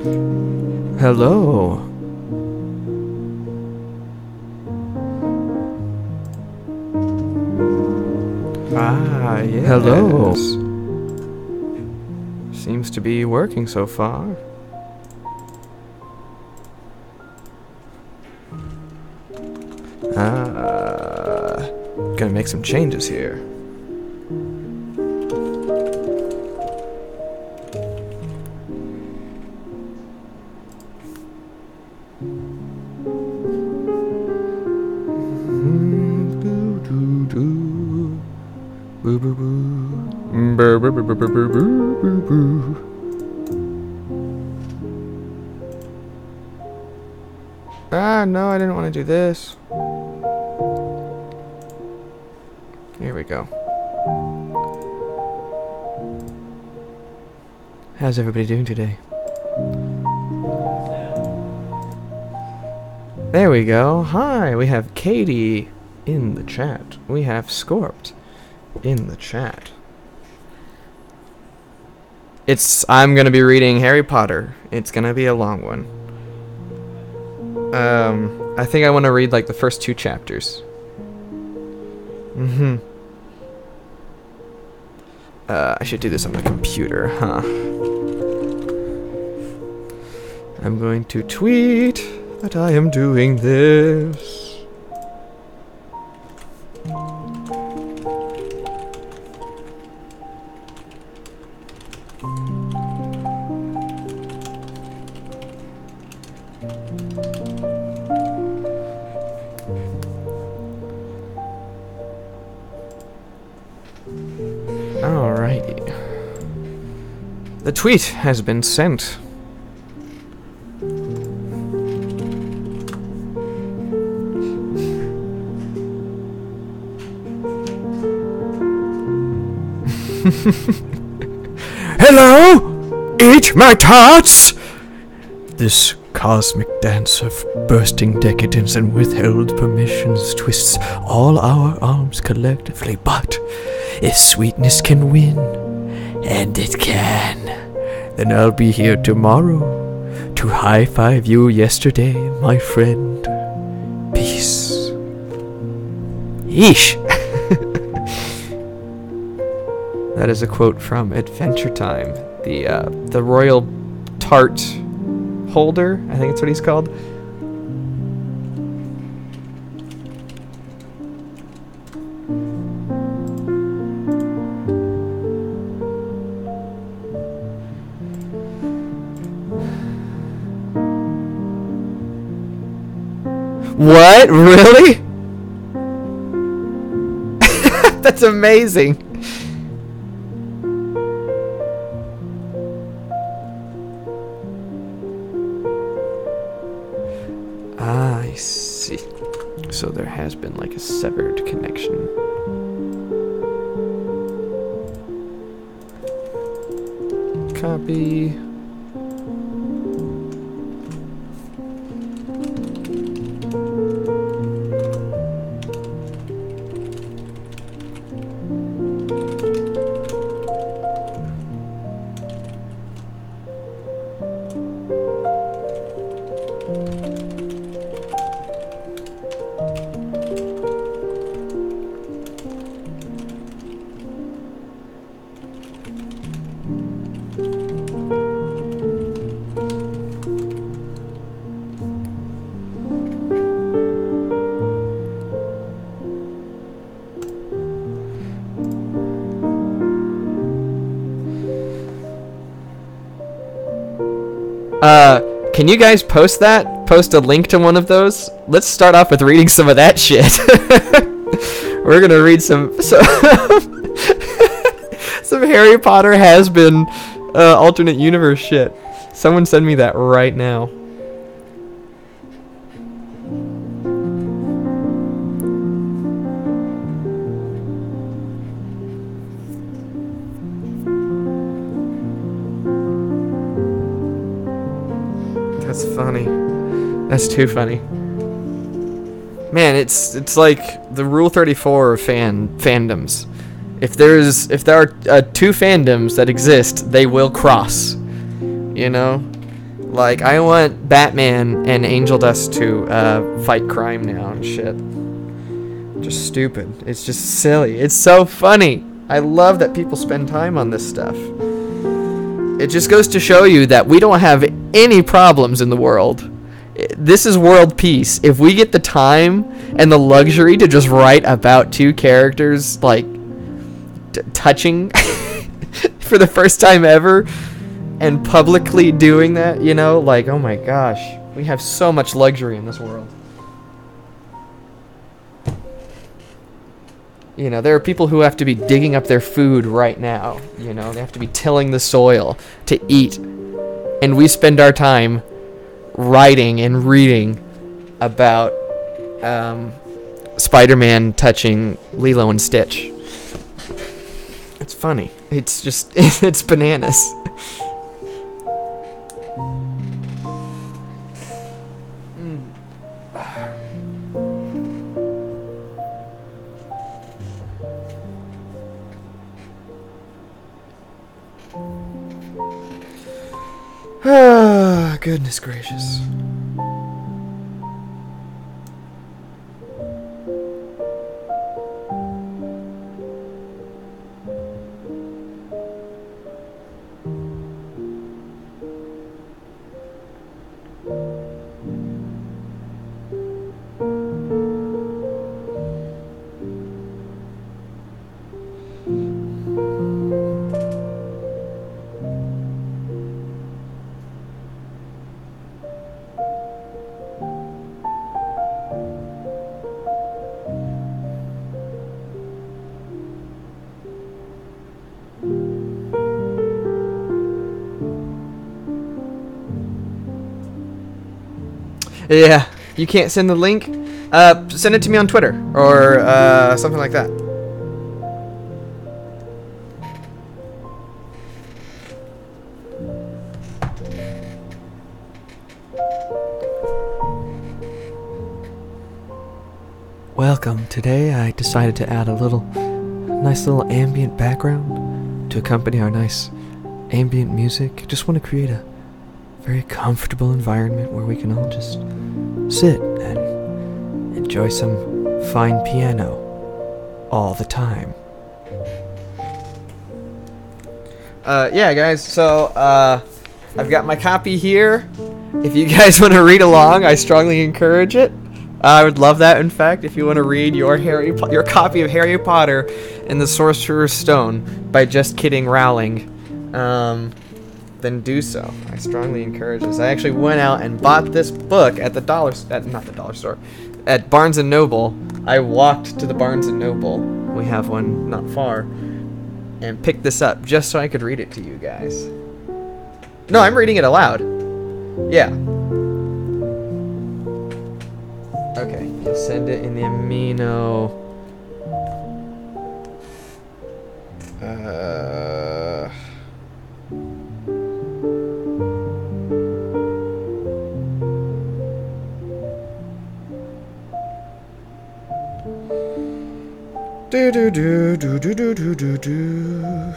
Hello. Ah, yes. Hello. Seems to be working so far. Gonna make some changes here. Boo boo boo. Boo boo boo boo boo boo boo boo. Ah, no, I didn't want to do this. Here we go. How's everybody doing today? There we go. Hi, we have Katie in the chat. We have Scorped in the chat. I'm gonna be reading Harry Potter. It's gonna be a long one. I think I want to read like the first 2 chapters. I should do this on my computer, huh? I'm going to tweet that I am doing this. Alrighty. The tweet has been sent. Hello! Eat my tarts! This cosmic dance of bursting decadence and withheld permissions twists all our arms collectively, but if sweetness can win, and it can, then I'll be here tomorrow to high-five you yesterday, my friend. Peace. Yeesh. That is a quote from Adventure Time, the royal tart holder, I think that's what he's called. What? Really? That's amazing. I see. So there has been like a severed connection. Copy. Can you guys post that? Post a link to one of those? Let's start off with reading some of that shit. We're gonna read some Harry Potter has been alternate universe shit. Someone send me that right now. That's funny. That's too funny. Man, it's like the Rule 34 of fandoms. If there are 2 fandoms that exist, they will cross. You know? Like, I want Batman and Angel Dust to fight crime now and shit. Just stupid. It's just silly. It's so funny. I love that people spend time on this stuff. It just goes to show you that we don't have any problems in the world. This is world peace. If we get the time and the luxury to just write about two characters, like, touching for the first time ever, and publicly doing that, you know, like, oh my gosh, we have so much luxury in this world. You know, there are people who have to be digging up their food right now. You know, they have to be tilling the soil to eat. And we spend our time writing and reading about Spider-Man touching Lilo and Stitch. It's funny. It's just, it's bananas. Ah, goodness gracious. Yeah, you can't send the link? Send it to me on Twitter or something like that. Welcome. Today I decided to add a nice little ambient background to accompany our nice ambient music. Just want to create a very comfortable environment where we can all just sit and enjoy some fine piano all the time. Yeah, guys, so I've got my copy here. If you guys want to read along, I strongly encourage it. I would love that, in fact, if you want to read your copy of Harry Potter and the Sorcerer's Stone by Just Kidding Rowling, then do so. I strongly encourage this. I actually went out and bought this book at at Barnes & Noble. I walked to the Barnes & Noble, we have one not far, and picked this up just so I could read it to you guys. No, I'm reading it aloud. Yeah. Okay, you'll send it in the amino. Do do do do do do do do do.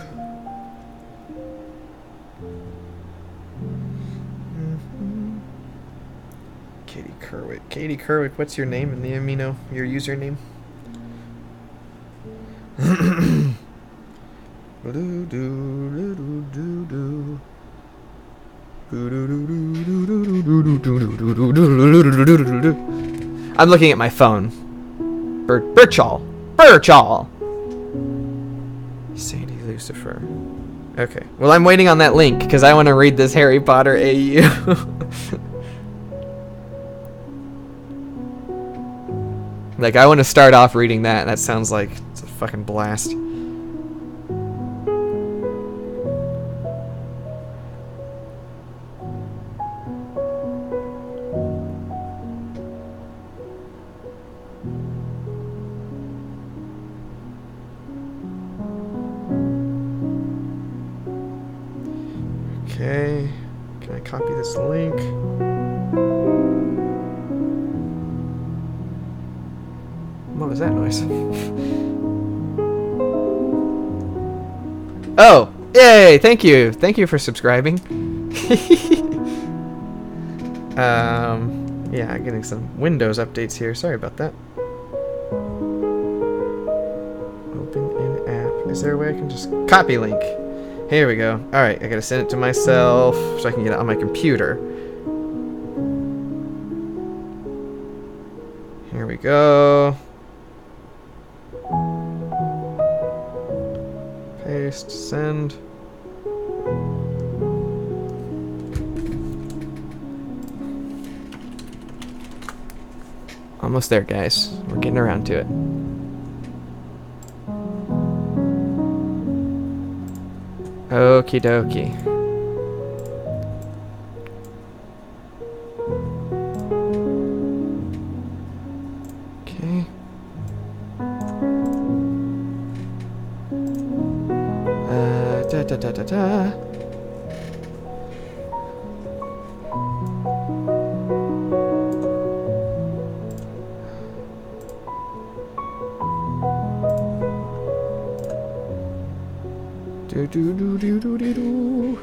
Katie Kerwick, what's your name in the amino? Your username? I'm looking at my phone. Birchall. Sandy Lucifer. Okay. Well, I'm waiting on that link because I want to read this Harry Potter AU. Like, I want to start off reading that. That sounds like it's a fucking blast. Okay. Can I copy this link? What was that noise? Oh, yay! Thank you for subscribing. Yeah, getting some Windows updates here. Sorry about that. Open in app. Is there a way I can just copy link? Here we go. Alright, I gotta send it to myself so I can get it on my computer. Here we go. Paste, send. Almost there, guys. We're getting around to it. Okie dokie. Okay. Da da da da da. Do do do do do do do.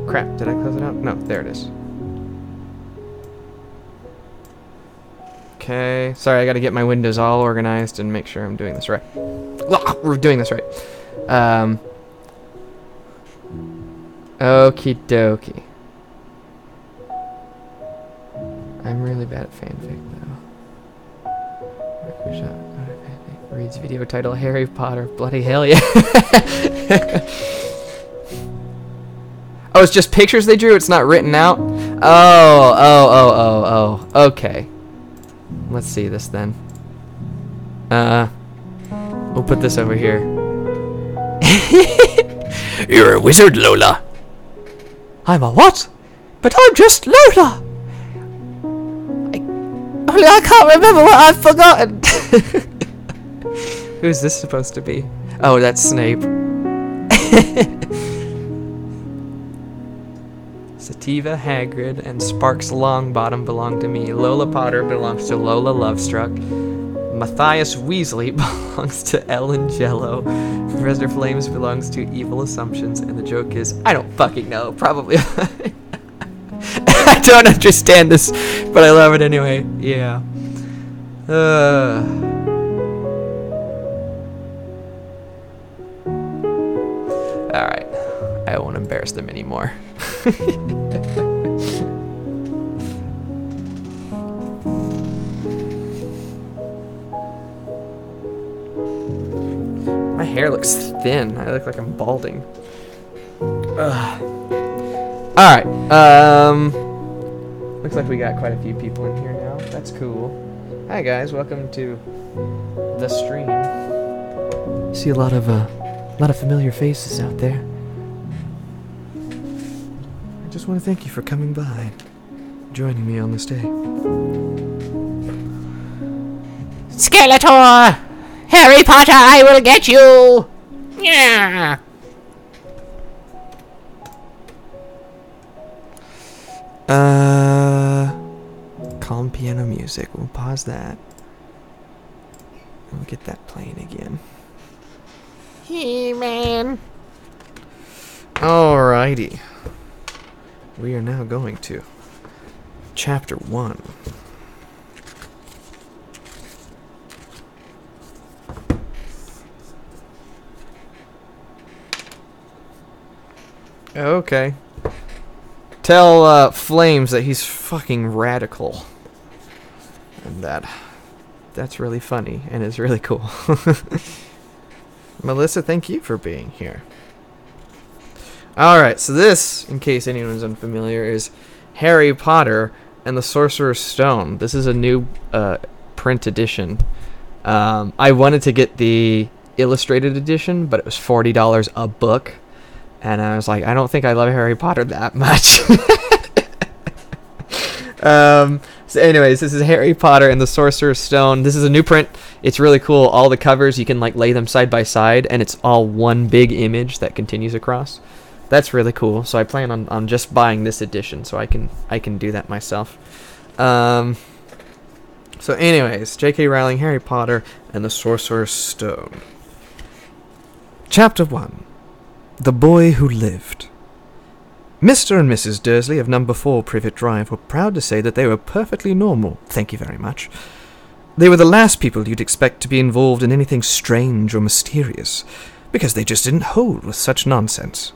Crap, did I close it out? No, there it is. Okay, sorry, I gotta get my windows all organized and make sure I'm doing this right. We're doing this right. Okie dokie. I'm really bad at fanfic though. Reads video title Harry Potter. Bloody hell yeah. Oh, it's just pictures they drew? It's not written out? Oh. Okay. Let's see this then. We'll put this over here. You're a wizard, Lola. I'm a what? But I'm just Lola. I can't remember what I've forgotten. Who's this supposed to be? Oh, that's Snape. Sativa, Hagrid, and Sparks Longbottom belong to me. Lola Potter belongs to Lola Lovestruck. Matthias Weasley belongs to Ellen Jello. Professor Flames belongs to Evil Assumptions. And the joke is, I don't fucking know. Probably. I don't understand this, but I love it anyway. Yeah. Alright. I won't embarrass them anymore. My hair looks thin. I look like I'm balding. Alright. Looks like we got quite a few people in here now. That's cool. Hi guys, welcome to the stream. See a lot of familiar faces out there. I just want to thank you for coming by, joining me on this day. Skeletor! Harry Potter, I will get you! Yeah! Calm piano music. We'll pause that. We'll get that playing again. He-Man! Alrighty. We are now going to Chapter 1. Okay. Tell Flames that he's fucking radical. And that's really funny and is really cool. Melissa, thank you for being here. Alright, so this, in case anyone's unfamiliar, is Harry Potter and the Sorcerer's Stone. This is a new print edition. I wanted to get the illustrated edition, but it was $40 a book. And I was like, I don't think I love Harry Potter that much. So anyways, this is Harry Potter and the Sorcerer's Stone. This is a new print. It's really cool. All the covers, you can like lay them side by side, and it's all one big image that continues across. That's really cool. So I plan on just buying this edition so I can do that myself. So anyways, J.K. Rowling, Harry Potter and the Sorcerer's Stone. Chapter 1. The Boy Who Lived. Mr. and Mrs. Dursley of number 4 Privet Drive were proud to say that they were perfectly normal, thank you very much. They were the last people you'd expect to be involved in anything strange or mysterious, because they just didn't hold with such nonsense.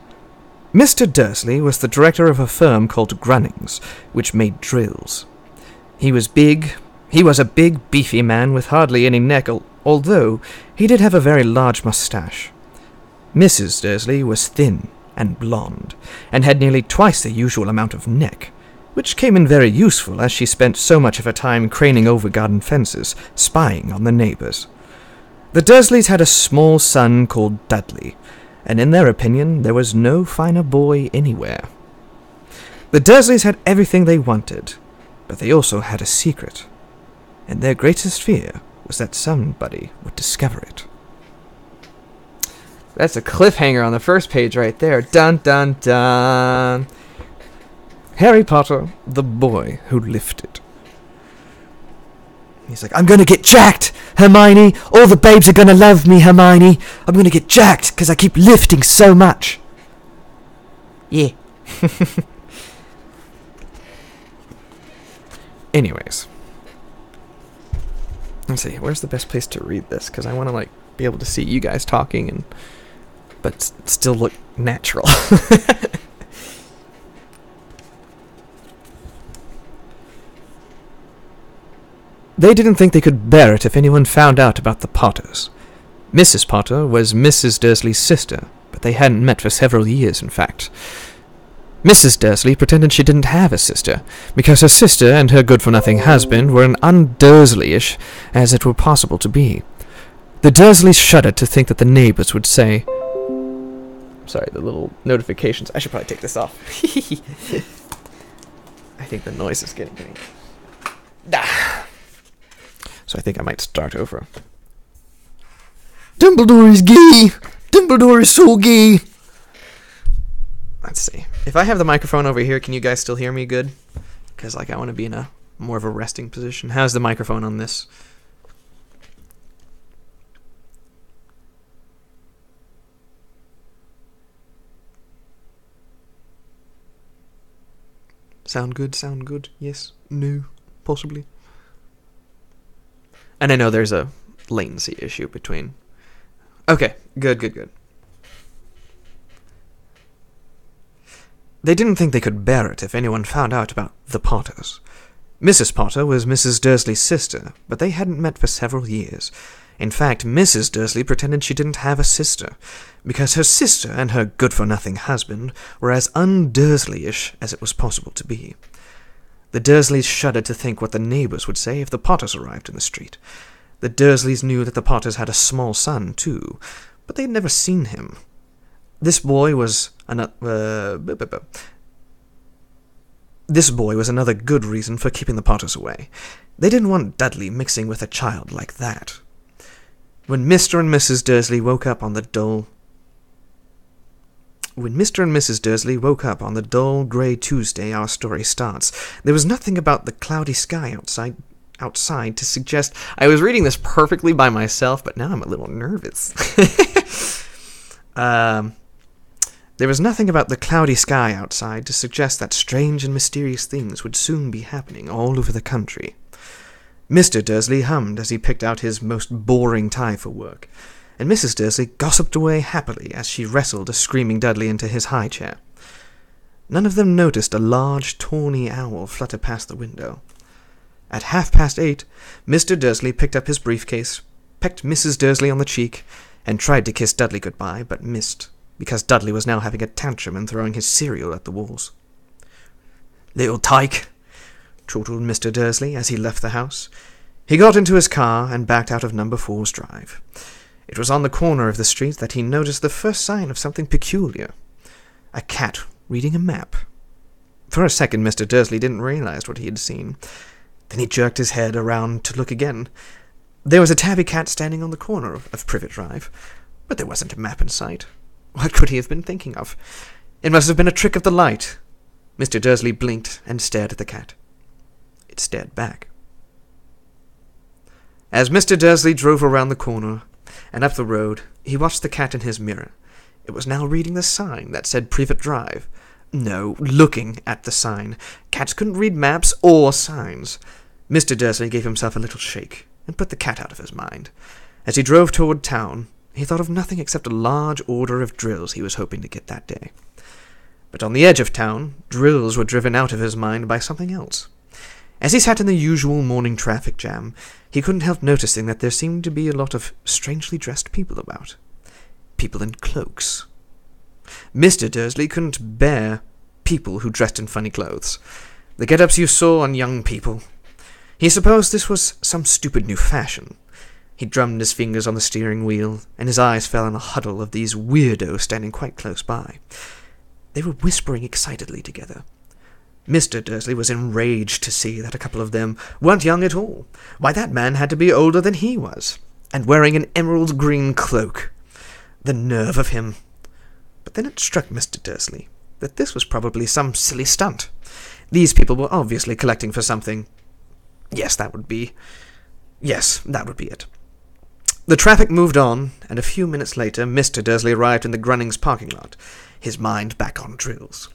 Mr. Dursley was the director of a firm called Grunnings, which made drills. He was a big, beefy man with hardly any neck, although he did have a very large mustache. Mrs. Dursley was thin and blonde, and had nearly twice the usual amount of neck, which came in very useful as she spent so much of her time craning over garden fences, spying on the neighbors. The Dursleys had a small son called Dudley, and in their opinion there was no finer boy anywhere. The Dursleys had everything they wanted, but they also had a secret, and their greatest fear was that somebody would discover it. That's a cliffhanger on the first page right there. Dun, dun, dun. Harry Potter, the Boy Who Lifted. He's like, I'm gonna get jacked, Hermione. All the babes are gonna love me, Hermione. I'm gonna get jacked because I keep lifting so much. Yeah. Anyways. Let's see, where's the best place to read this? Because I want to, be able to see you guys talking, but still look natural. They didn't think they could bear it if anyone found out about the Potters. Mrs. Potter was Mrs. Dursley's sister, but they hadn't met for several years, in fact. Mrs. Dursley pretended she didn't have a sister, because her sister and her good-for-nothing husband were as un-Dursley-ish as it were possible to be. The Dursleys shuddered to think that the neighbors would say... Sorry, the little notifications. I should probably take this off. I think the noise is getting to me. So I think I might start over. Dumbledore is gay! Dumbledore is so gay! Let's see. If I have the microphone over here, can you guys still hear me good? Because, I want to be in a more of a resting position. How's the microphone on this? Sound good? Yes? No? Possibly? And I know there's a latency issue between... Okay, good. They didn't think they could bear it if anyone found out about the Potters. Mrs. Potter was Mrs. Dursley's sister, but they hadn't met for several years. In fact, Mrs. Dursley pretended she didn't have a sister, because her sister and her good-for-nothing husband were as un-Dursley-ish as it was possible to be. The Dursleys shuddered to think what the neighbors would say if the Potters arrived in the street. The Dursleys knew that the Potters had a small son, too, but they had never seen him. This boy was another good reason for keeping the Potters away. They didn't want Dudley mixing with a child like that. When Mr. and Mrs. Dursley woke up on the dull grey Tuesday our story starts, there was nothing about the cloudy sky outside to suggest... I was reading this perfectly by myself, but now I'm a little nervous. There was nothing about the cloudy sky outside to suggest that strange and mysterious things would soon be happening all over the country. Mr. Dursley hummed as he picked out his most boring tie for work, and Mrs. Dursley gossiped away happily as she wrestled a screaming Dudley into his high chair. None of them noticed a large, tawny owl flutter past the window. At 8:30, Mr. Dursley picked up his briefcase, pecked Mrs. Dursley on the cheek, and tried to kiss Dudley goodbye, but missed, because Dudley was now having a tantrum and throwing his cereal at the walls. "Little tyke," chortled Mr. Dursley as he left the house. He got into his car and backed out of number 4's drive. It was on the corner of the street that he noticed the first sign of something peculiar. A cat reading a map. For a second, Mr. Dursley didn't realize what he had seen. Then he jerked his head around to look again. There was a tabby cat standing on the corner of Privet Drive, but there wasn't a map in sight. What could he have been thinking of? It must have been a trick of the light. Mr. Dursley blinked and stared at the cat. It stared back. As Mr. Dursley drove around the corner and up the road, he watched the cat in his mirror. It was now reading the sign that said Privet Drive. No, looking at the sign. Cats couldn't read maps or signs. Mr. Dursley gave himself a little shake and put the cat out of his mind. As he drove toward town, he thought of nothing except a large order of drills he was hoping to get that day. But on the edge of town, drills were driven out of his mind by something else. As he sat in the usual morning traffic jam, he couldn't help noticing that there seemed to be a lot of strangely dressed people about. People in cloaks. Mr. Dursley couldn't bear people who dressed in funny clothes. The get-ups you saw on young people. He supposed this was some stupid new fashion. He drummed his fingers on the steering wheel, and his eyes fell on a huddle of these weirdos standing quite close by. They were whispering excitedly together. Mr. Dursley was enraged to see that a couple of them weren't young at all. Why, that man had to be older than he was, and wearing an emerald green cloak. The nerve of him! But then it struck Mr. Dursley that this was probably some silly stunt. These people were obviously collecting for something. Yes, that would be it. The traffic moved on, and a few minutes later Mr. Dursley arrived in the Grunnings parking lot, his mind back on drills.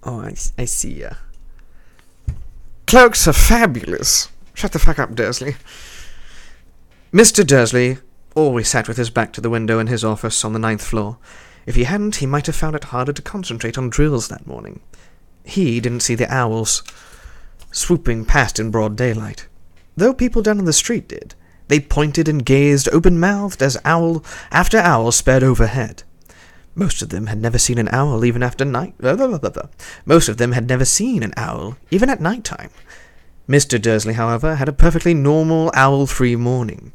Oh, I see ya. Cloaks are fabulous. Shut the fuck up, Dursley. Mr. Dursley always sat with his back to the window in his office on the 9th floor. If he hadn't, he might have found it harder to concentrate on drills that morning. He didn't see the owls swooping past in broad daylight, though people down on the street did. They pointed and gazed open-mouthed as owl after owl sped overhead. Most of them had never seen an owl even after night. Most of them had never seen an owl even at night time. Mr. Dursley, however, had a perfectly normal owl-free morning.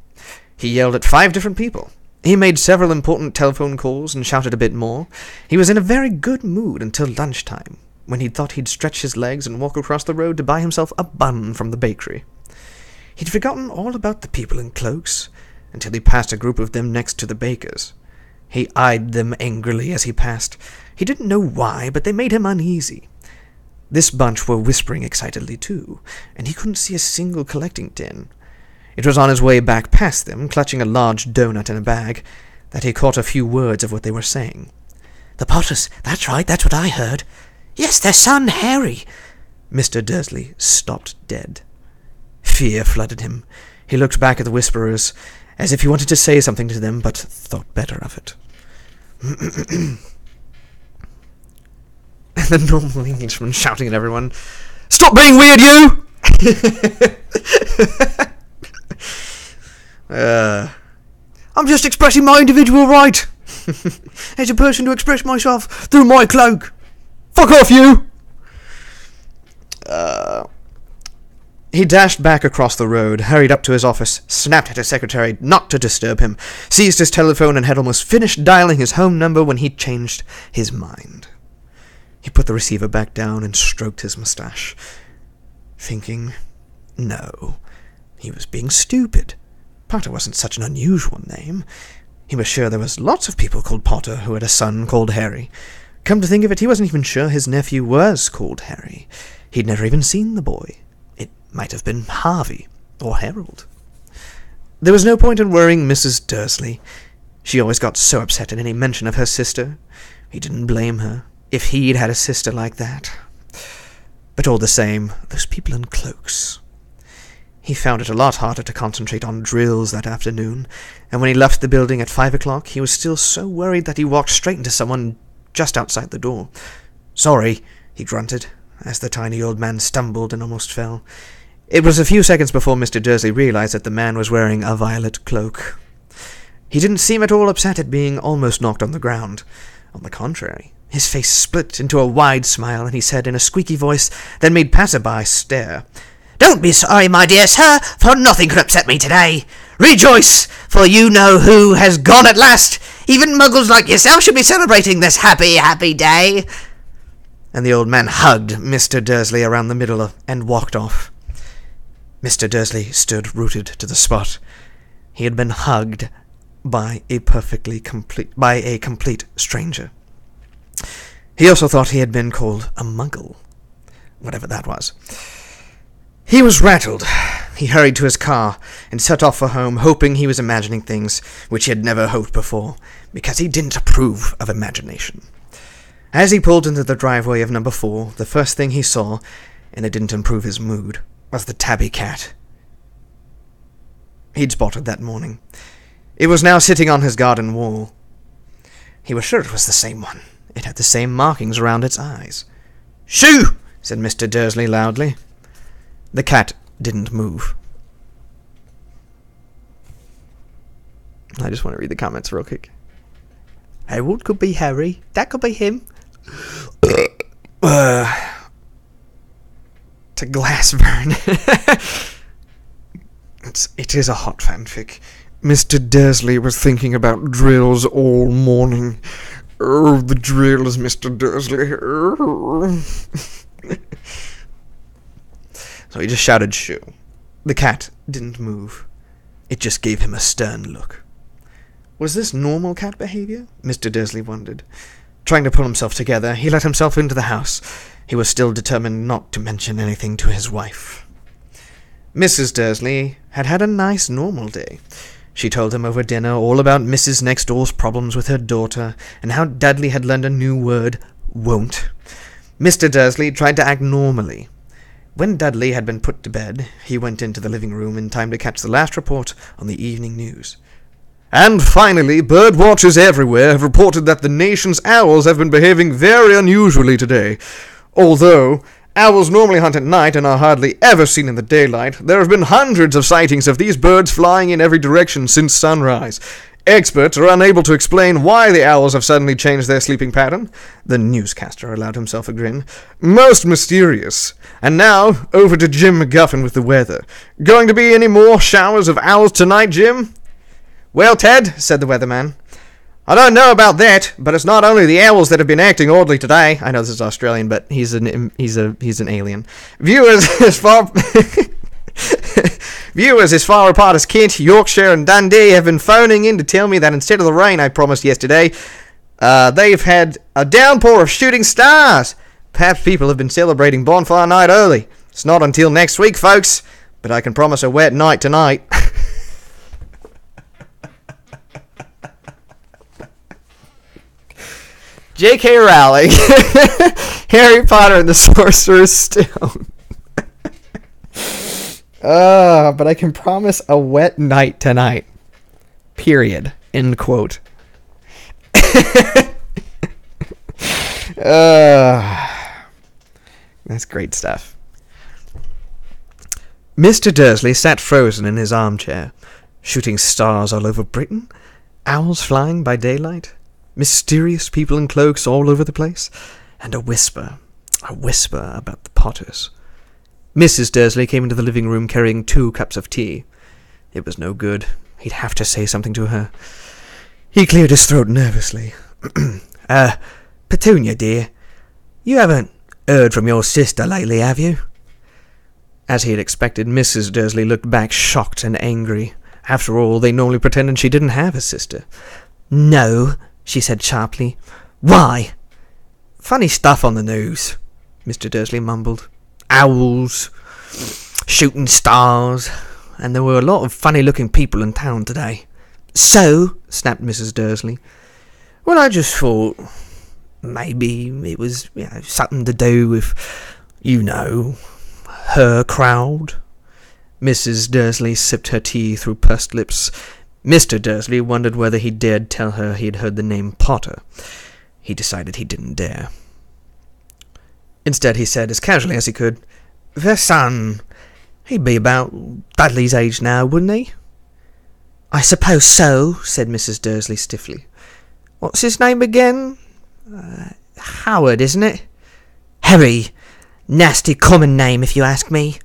He yelled at 5 different people. He made several important telephone calls and shouted a bit more. He was in a very good mood until lunchtime, when he thought he'd stretch his legs and walk across the road to buy himself a bun from the bakery. He'd forgotten all about the people in cloaks until he passed a group of them next to the baker's. He eyed them angrily as he passed. He didn't know why, but they made him uneasy. This bunch were whispering excitedly too, and he couldn't see a single collecting tin. It was on his way back past them, clutching a large doughnut in a bag, that he caught a few words of what they were saying. The Potters, that's right, that's what I heard. Yes, their son, Harry. Mr. Dursley stopped dead. Fear flooded him. He looked back at the whisperers, as if he wanted to say something to them, but thought better of it. And the normal Englishman shouting at everyone, "Stop being weird, you!" I'm just expressing my individual right as a person to express myself through my cloak. Fuck off, you! He dashed back across the road, hurried up to his office, snapped at his secretary not to disturb him, seized his telephone, and had almost finished dialing his home number when he changed his mind. He put the receiver back down and stroked his mustache, thinking, no, he was being stupid. Potter wasn't such an unusual name. He was sure there was lots of people called Potter who had a son called Harry. Come to think of it, he wasn't even sure his nephew was called Harry. He'd never even seen the boy. It might have been Harvey or Harold. There was no point in worrying Mrs. Dursley. She always got so upset at any mention of her sister. He didn't blame her, if he'd had a sister like that. But all the same, those people in cloaks. He found it a lot harder to concentrate on drills that afternoon, and when he left the building at 5 o'clock, he was still so worried that he walked straight into someone just outside the door. "Sorry," he grunted, as the tiny old man stumbled and almost fell. It was a few seconds before Mr. Dursley realized that the man was wearing a violet cloak. He didn't seem at all upset at being almost knocked on the ground. On the contrary, his face split into a wide smile, and he said in a squeaky voice that made passerby stare, Don't be sorry, my dear sir, for nothing could upset me today. Rejoice, for you know who has gone at last. Even muggles like yourself should be celebrating this happy, happy day. And the old man hugged Mr. Dursley around the middle and walked off. Mr. Dursley stood rooted to the spot. He had been hugged by a complete stranger. He also thought he had been called a muggle, whatever that was. He was rattled. he hurried to his car and set off for home, hoping he was imagining things which he had never hoped before, because he didn't approve of imagination. As he pulled into the driveway of number 4, the first thing he saw, and it didn't improve his mood, was the tabby cat he'd spotted that morning. It was now sitting on his garden wall. He was sure it was the same one. It had the same markings around its eyes. "Shoo!" said Mr. Dursley loudly. The cat didn't move. I just want to read the comments real quick. Harold could be Harry. That could be him. To Glassburn. It is a hot fanfic. Mr. Dursley was thinking about drills all morning. Oh, the drills, Mr. Dursley. So he just shouted shoo. The cat didn't move. It just gave him a stern look. Was this normal cat behavior? Mr. Dursley wondered. Trying to pull himself together, he let himself into the house. He was still determined not to mention anything to his wife. Mrs. Dursley had had a nice normal day. She told him over dinner all about Mrs. Next Door's problems with her daughter, and how Dudley had learned a new word, won't. Mr. Dursley tried to act normally. When Dudley had been put to bed, he went into the living room in time to catch the last report on the evening news. And finally, bird watchers everywhere have reported that the nation's owls have been behaving very unusually today. Although owls normally hunt at night and are hardly ever seen in the daylight, there have been hundreds of sightings of these birds flying in every direction since sunrise. Experts are unable to explain why the owls have suddenly changed their sleeping pattern. The newscaster allowed himself a grin. Most mysterious. And now, over to Jim McGuffin with the weather. Going to be any more showers of owls tonight, Jim? Well, Ted, said the weatherman, I don't know about that, but it's not only the owls that have been acting oddly today. I know this is Australian, but he's an alien. Viewers as far apart as Kent, Yorkshire, and Dundee have been phoning in to tell me that instead of the rain I promised yesterday, they've had a downpour of shooting stars. Perhaps people have been celebrating Bonfire Night early. It's not until next week, folks, but I can promise a wet night tonight. J.K. Rowling, Harry Potter and the Sorcerer's Stone. But I can promise a wet night tonight. Period. End quote. That's great stuff. Mr. Dursley sat frozen in his armchair. Shooting stars all over Britain? Owls flying by daylight? Mysterious people in cloaks all over the place, and a whisper about the Potters. Mrs. Dursley came into the living room carrying 2 cups of tea. It was no good. He'd have to say something to her. He cleared his throat nervously. Petunia, dear, you haven't heard from your sister lately, have you? As he had expected, Mrs. Dursley looked back shocked and angry. After all, they normally pretended she didn't have a sister. No, she said sharply. Why? Funny stuff on the news, Mr. Dursley mumbled. Owls, shooting stars, and there were a lot of funny-looking people in town today. So, snapped Mrs. Dursley. Well, I just thought maybe it was, something to do with, her crowd. Mrs. Dursley sipped her tea through pursed lips. Mr. Dursley wondered whether he dared tell her he had heard the name Potter. He decided he didn't dare. Instead, he said, as casually as he could, "Their son, he'd be about Dudley's age now, wouldn't he?" "I suppose so," said Mrs. Dursley stiffly. "What's his name again?" "Howard, isn't it?" "Harry. Nasty common name, if you ask me."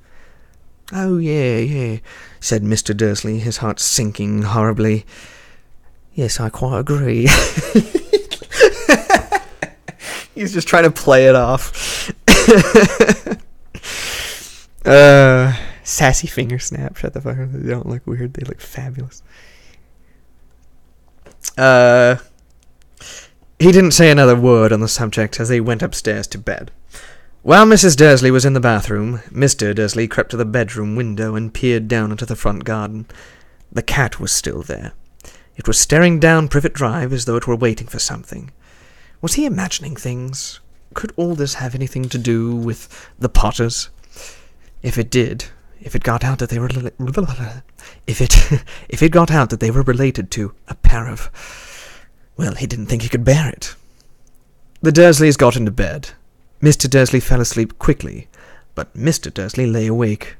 "Oh, yeah, said Mr. Dursley, his heart sinking horribly. "Yes, I quite agree." He's just trying to play it off. Sassy finger snap. Shut the fuck up. They don't look weird. They look fabulous. He didn't say another word on the subject as they went upstairs to bed. While Mrs. Dursley was in the bathroom, Mr. Dursley crept to the bedroom window and peered down into the front garden. The cat was still there. It was staring down Privet Drive as though it were waiting for something. Was he imagining things? Could all this have anything to do with the Potters? If it did, if it got out that they were if it got out that they were related to a pair of, well, he didn't think he could bear it. The Dursleys got into bed. Mr. Dursley fell asleep quickly, but Mr. Dursley lay awake,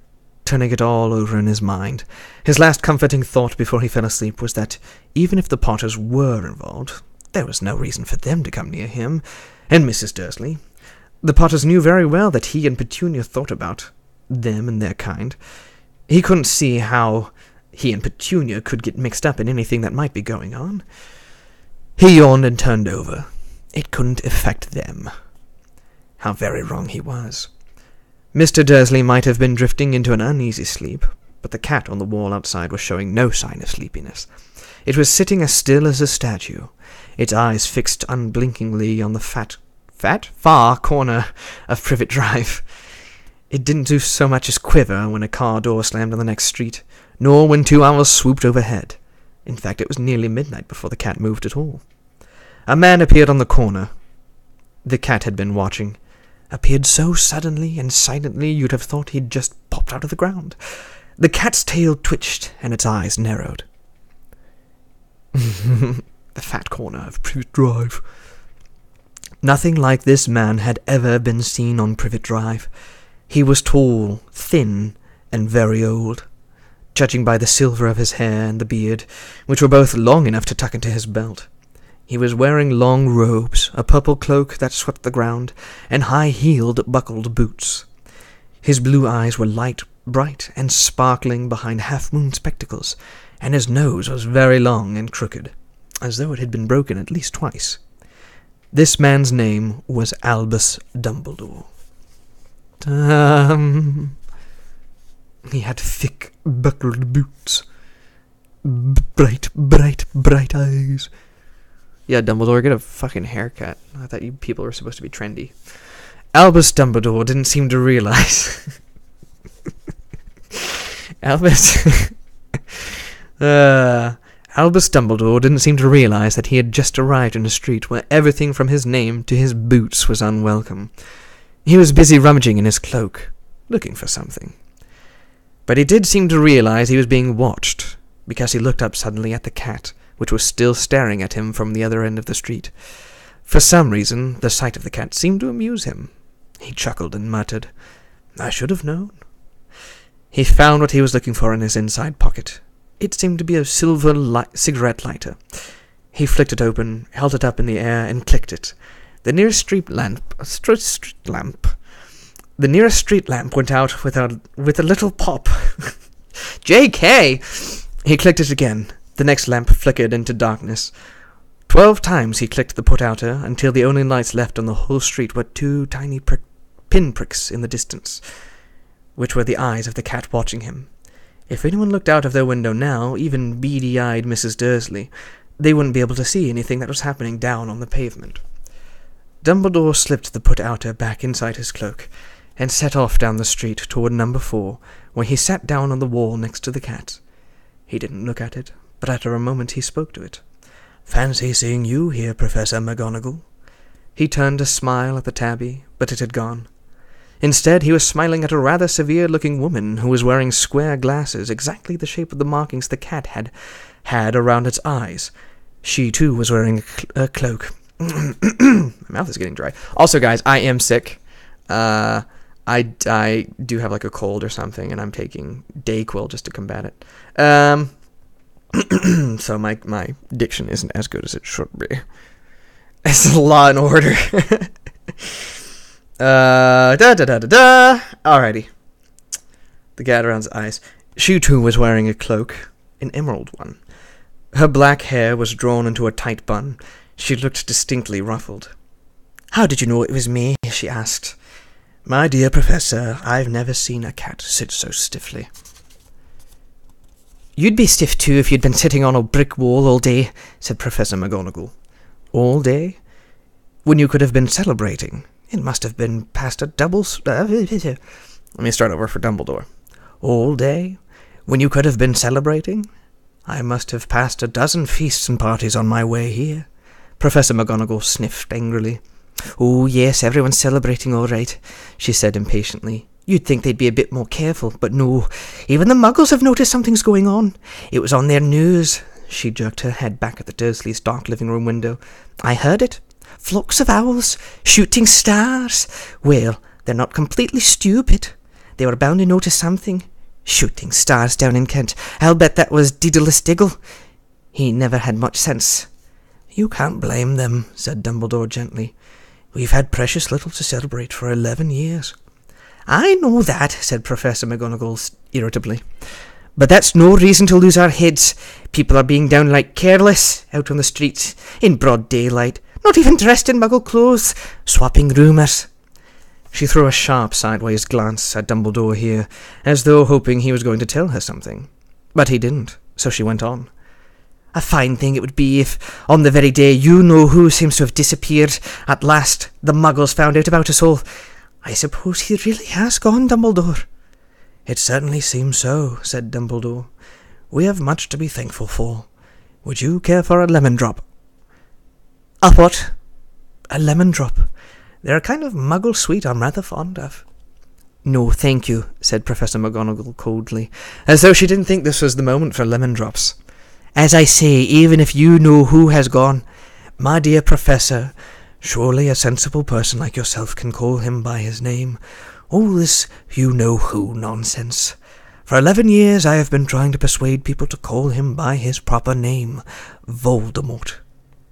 turning it all over in his mind. His last comforting thought before he fell asleep was that even if the Potters were involved, there was no reason for them to come near him and Mrs. Dursley. The Potters knew very well that he and Petunia thought about them and their kind. He couldn't see how he and Petunia could get mixed up in anything that might be going on. He yawned and turned over. It couldn't affect them. How very wrong he was. Mr. Dursley might have been drifting into an uneasy sleep, but the cat on the wall outside was showing no sign of sleepiness. It was sitting as still as a statue, its eyes fixed unblinkingly on the far corner of Privet Drive. It didn't do so much as quiver when a car door slammed on the next street, nor when 2 owls swooped overhead. In fact, it was nearly midnight before the cat moved at all. A man appeared on the corner. The cat had been watching. Appeared so suddenly and silently you'd have thought he'd just popped out of the ground. The cat's tail twitched and its eyes narrowed. The fat corner of Privet Drive. Nothing like this man had ever been seen on Privet Drive. He was tall, thin, and very old, judging by the silver of his hair and the beard, which were both long enough to tuck into his belt. He was wearing long robes, a purple cloak that swept the ground, and high-heeled, buckled boots. His blue eyes were light, bright, and sparkling behind half-moon spectacles, and his nose was very long and crooked, as though it had been broken at least twice. This man's name was Albus Dumbledore. He had thick, buckled boots, bright, bright eyes. Yeah, Dumbledore, get a fucking haircut. I thought you people were supposed to be trendy. Albus Dumbledore didn't seem to realize. Albus Dumbledore didn't seem to realize that he had just arrived in a street where everything from his name to his boots was unwelcome. He was busy rummaging in his cloak, looking for something. But he did seem to realize he was being watched, because he looked up suddenly at the cat, which was still staring at him from the other end of the street. For some reason, the sight of the cat seemed to amuse him. He chuckled and muttered, "I should have known." He found what he was looking for in his inside pocket. It seemed to be a silver cigarette lighter. He flicked it open, held it up in the air, and clicked it. The nearest street lamp went out with a little pop. J.K. He clicked it again. The next lamp flickered into darkness. 12 times he clicked the put-outer until the only lights left on the whole street were 2 tiny pinpricks in the distance, which were the eyes of the cat watching him. If anyone looked out of their window now, even beady-eyed Mrs. Dursley, they wouldn't be able to see anything that was happening down on the pavement. Dumbledore slipped the put-outer back inside his cloak and set off down the street toward number 4, where he sat down on the wall next to the cat. He didn't look at it, but after a moment he spoke to it. "Fancy seeing you here, Professor McGonagall." He turned to smile at the tabby, but it had gone. Instead, he was smiling at a rather severe-looking woman who was wearing square glasses, exactly the shape of the markings the cat had around its eyes. She, too, was wearing a cloak. My mouth is getting dry. Also, guys, I am sick. I do have, like, a cold or something, and I'm taking Dayquil just to combat it. So my diction isn't as good as it should be. It's Law and Order. Alrighty. The cat around his eyes. She too was wearing a cloak, an emerald one. Her black hair was drawn into a tight bun. She looked distinctly ruffled. "How did you know it was me?" she asked. "My dear Professor, I've never seen a cat sit so stiffly." "You'd be stiff too if you'd been sitting on a brick wall all day," said Professor McGonagall. "All day? When you could have been celebrating," It must have been past a let me start over for Dumbledore. All day? When you could have been celebrating? I must have passed a dozen feasts and parties on my way here. Professor McGonagall sniffed angrily. Oh, yes, everyone's celebrating all right, she said impatiently. You'd think they'd be a bit more careful, but no. Even the Muggles have noticed something's going on. It was on their news. She jerked her head back at the Dursleys' dark living room window. I heard it. Flocks of owls, shooting stars. Well, they're not completely stupid. They were bound to notice something. Shooting stars down in Kent. I'll bet that was Daedalus Diggle. He never had much sense. You can't blame them, said Dumbledore gently. We've had precious little to celebrate for 11 years. I know that, said Professor McGonagall irritably. But that's no reason to lose our heads. People are being downright careless out on the streets in broad daylight, not even dressed in Muggle clothes, swapping rumours. She threw a sharp sideways glance at Dumbledore here, as though hoping he was going to tell her something. But he didn't, so she went on. A fine thing it would be if, on the very day you-know-who seems to have disappeared, at last the Muggles found out about us all. I suppose he really has gone, Dumbledore. It certainly seems so, said Dumbledore. We have much to be thankful for. Would you care for a lemon drop? A what? A lemon drop. They're a kind of Muggle sweet I'm rather fond of. No, thank you, said Professor McGonagall coldly, as though she didn't think this was the moment for lemon drops. As I say, even if you-know-who has gone, my dear Professor, surely a sensible person like yourself can call him by his name. All this you-know-who nonsense. For 11 years I have been trying to persuade people to call him by his proper name, Voldemort.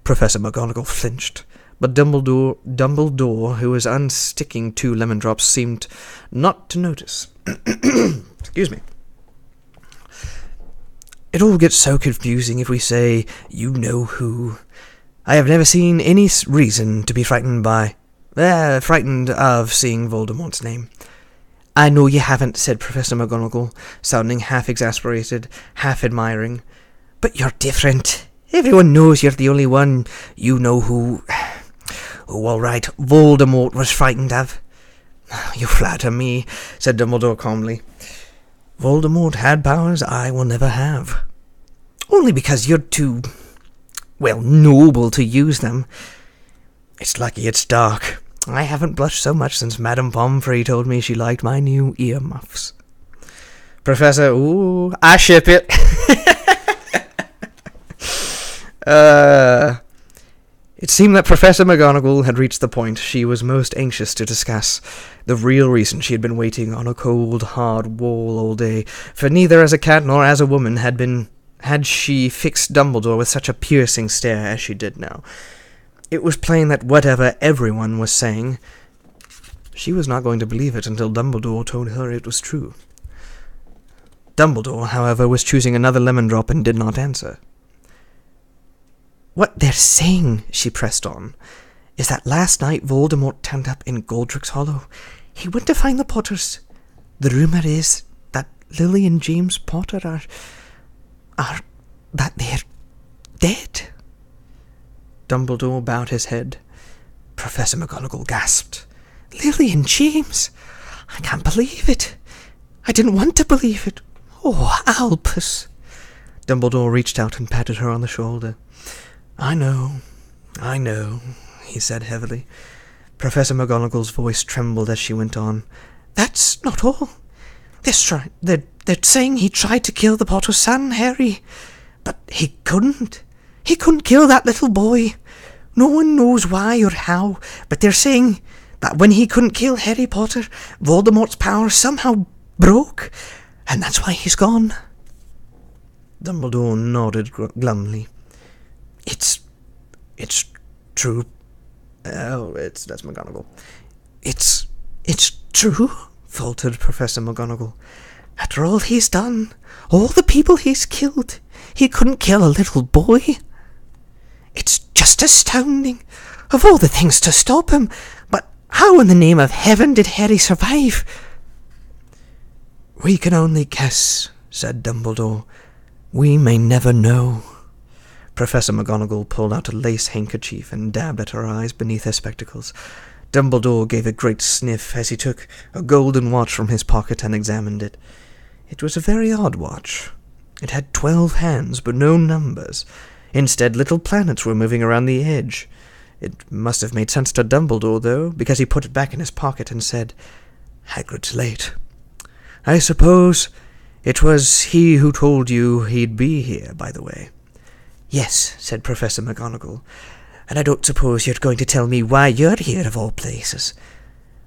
Professor McGonagall flinched, but Dumbledore, who was unsticking 2 lemon drops, seemed not to notice. Excuse me. It all gets so confusing if we say, you-know-who. I have never seen any reason to be frightened of seeing Voldemort's name. I know you haven't, said Professor McGonagall, sounding half exasperated, half admiring. But you're different. Everyone knows you're the only one you-know-who. Oh, all right, Voldemort was frightened of. You flatter me, said Dumbledore calmly. Voldemort had powers I will never have. Only because you're too, noble to use them. It's lucky it's dark. I haven't blushed so much since Madame Pomfrey told me she liked my new earmuffs. Professor, ooh, I ship it. It seemed that Professor McGonagall had reached the point she was most anxious to discuss, the real reason she had been waiting on a cold, hard wall all day, for neither as a cat nor as a woman had she fixed Dumbledore with such a piercing stare as she did now. It was plain that whatever everyone was saying, she was not going to believe it until Dumbledore told her it was true. Dumbledore, however, was choosing another lemon drop and did not answer. What they're saying, she pressed on, is that last night Voldemort turned up in Godric's Hollow. He went to find the Potters. The rumour is that Lily and James Potter that they're dead. Dumbledore bowed his head. Professor McGonagall gasped. Lily and James? I can't believe it. I didn't want to believe it. Oh, Albus. Dumbledore reached out and patted her on the shoulder. I know, he said heavily. Professor McGonagall's voice trembled as she went on. That's not all. They're saying he tried to kill the Potter's son, Harry. But he couldn't. He couldn't kill that little boy. No one knows why or how, but they're saying that when he couldn't kill Harry Potter, Voldemort's power somehow broke, and that's why he's gone. Dumbledore nodded glumly. It's true. That's McGonagall. It's true, faltered Professor McGonagall. After all he's done, all the people he's killed, he couldn't kill a little boy. It's just astounding. Of all the things to stop him, but how in the name of heaven did Harry survive? We can only guess, said Dumbledore. We may never know. Professor McGonagall pulled out a lace handkerchief and dabbed at her eyes beneath her spectacles. Dumbledore gave a great sniff as he took a golden watch from his pocket and examined it. It was a very odd watch. It had 12 hands, but no numbers. Instead, little planets were moving around the edge. It must have made sense to Dumbledore, though, because he put it back in his pocket and said, "Hagrid's late. I suppose it was he who told you he'd be here, by the way." "Yes," said Professor McGonagall, "and I don't suppose you're going to tell me why you're here of all places."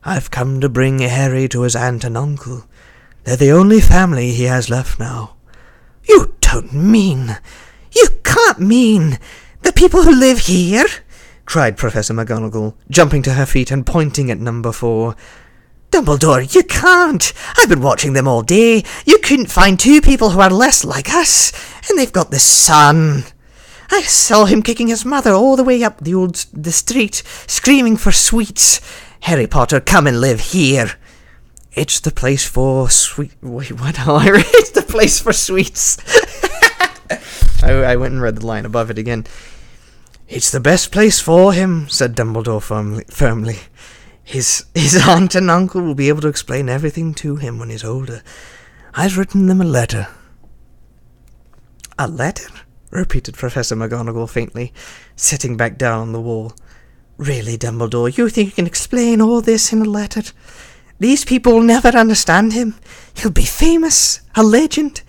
"I've come to bring Harry to his aunt and uncle. They're the only family he has left now." "You don't mean... You can't mean... the people who live here?" cried Professor McGonagall, jumping to her feet and pointing at number 4. "Dumbledore, you can't. I've been watching them all day. You couldn't find 2 people who are less like us, and they've got the sun. I saw him kicking his mother all the way up the street, screaming for sweets. Harry Potter, come and live here." "It's the place for sweet..." Wait, what? It's the place for sweets. I went and read the line above it again. "It's the best place for him," said Dumbledore firmly. His aunt and uncle will be able to explain everything to him when he's older. I've written them a letter." "A letter?" repeated Professor McGonagall faintly, sitting back down on the wall. "Really, Dumbledore, you think you can explain all this in a letter? These people will never understand him. He'll be famous, a legend.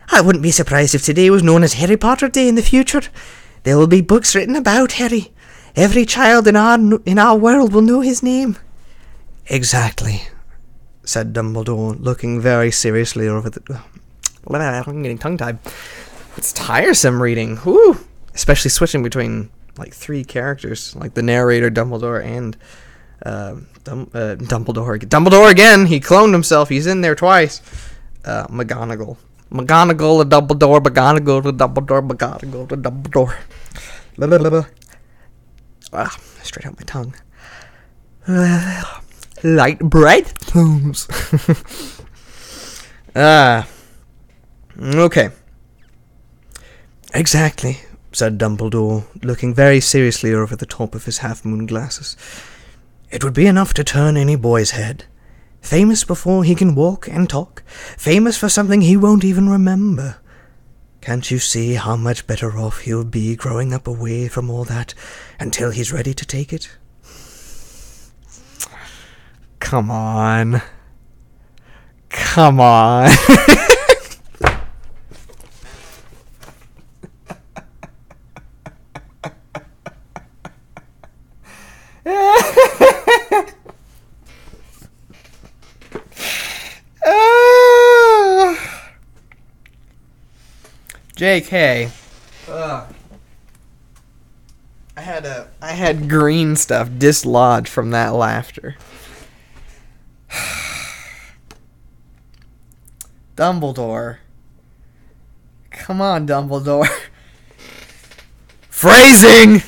I wouldn't be surprised if today was known as Harry Potter Day in the future. There will be books written about Harry. Every child in our world will know his name." "Exactly," said Dumbledore, looking very seriously over the... I'm getting tongue-tied. It's tiresome reading. Whew. Especially switching between, 3 characters, like the narrator, Dumbledore, and... Dumbledore. Dumbledore again! He cloned himself. He's in there twice. McGonagall. McGonagall to Dumbledore, McGonagall to Dumbledore, McGonagall to Dumbledore. Blah, blah, blah, blah. Straight out my tongue. Light breadcrumbs. Okay. "Exactly," said Dumbledore, looking very seriously over the top of his half-moon glasses. "It would be enough to turn any boy's head. Famous before he can walk and talk. Famous for something he won't even remember. Can't you see how much better off he'll be growing up away from all that until he's ready to take it?" Come on. Come on. JK. I had green stuff dislodged from that laughter. Dumbledore. Come on, Dumbledore. Phrasing!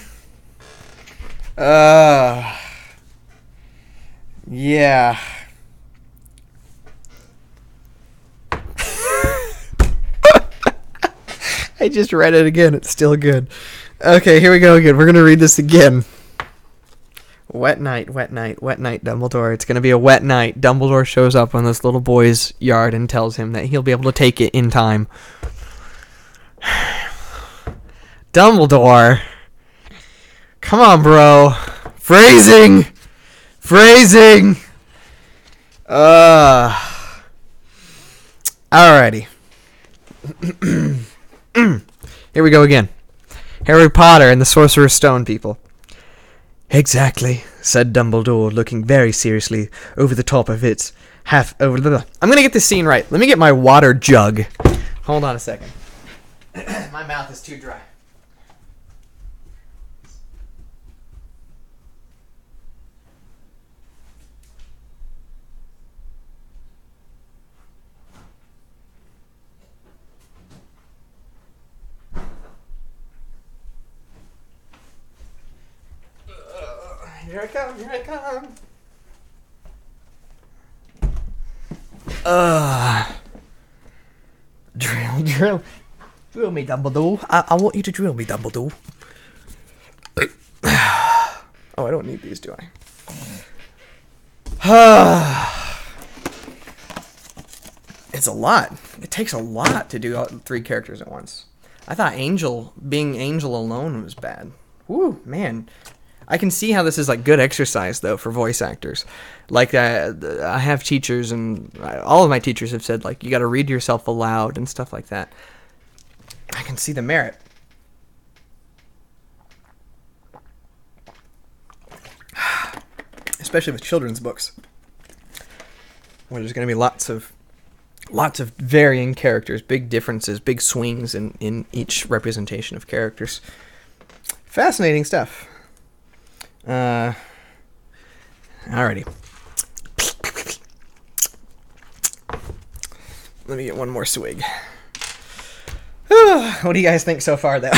Yeah. I just read it again. It's still good. Okay, here we go again. We're going to read this again. Wet night, Dumbledore. It's going to be a wet night. Dumbledore shows up on this little boy's yard and tells him that he'll be able to take it in time. Dumbledore. Come on, bro. Phrasing. Alrighty. Here we go again. Harry Potter and the Sorcerer's Stone, people. Exactly, said Dumbledore, looking very seriously over the top of its I'm gonna get this scene right. Let me get my water jug. Hold on a second. My mouth is too dry. Here I come. Drill me, Dumbledore. I want you to drill me, Dumbledore. Oh, I don't need these, do I? It's a lot. It takes a lot to do all 3 characters at once. I thought being Angel alone was bad. Woo, man. I can see how this is like good exercise though for voice actors. Like I have teachers, and all of my teachers have said like you got to read yourself aloud and stuff like that. I can see the merit. Especially with children's books, where there's going to be lots of varying characters, big differences, big swings in each representation of characters. Fascinating stuff. Alrighty. Let me get one more swig. What do you guys think so far, though?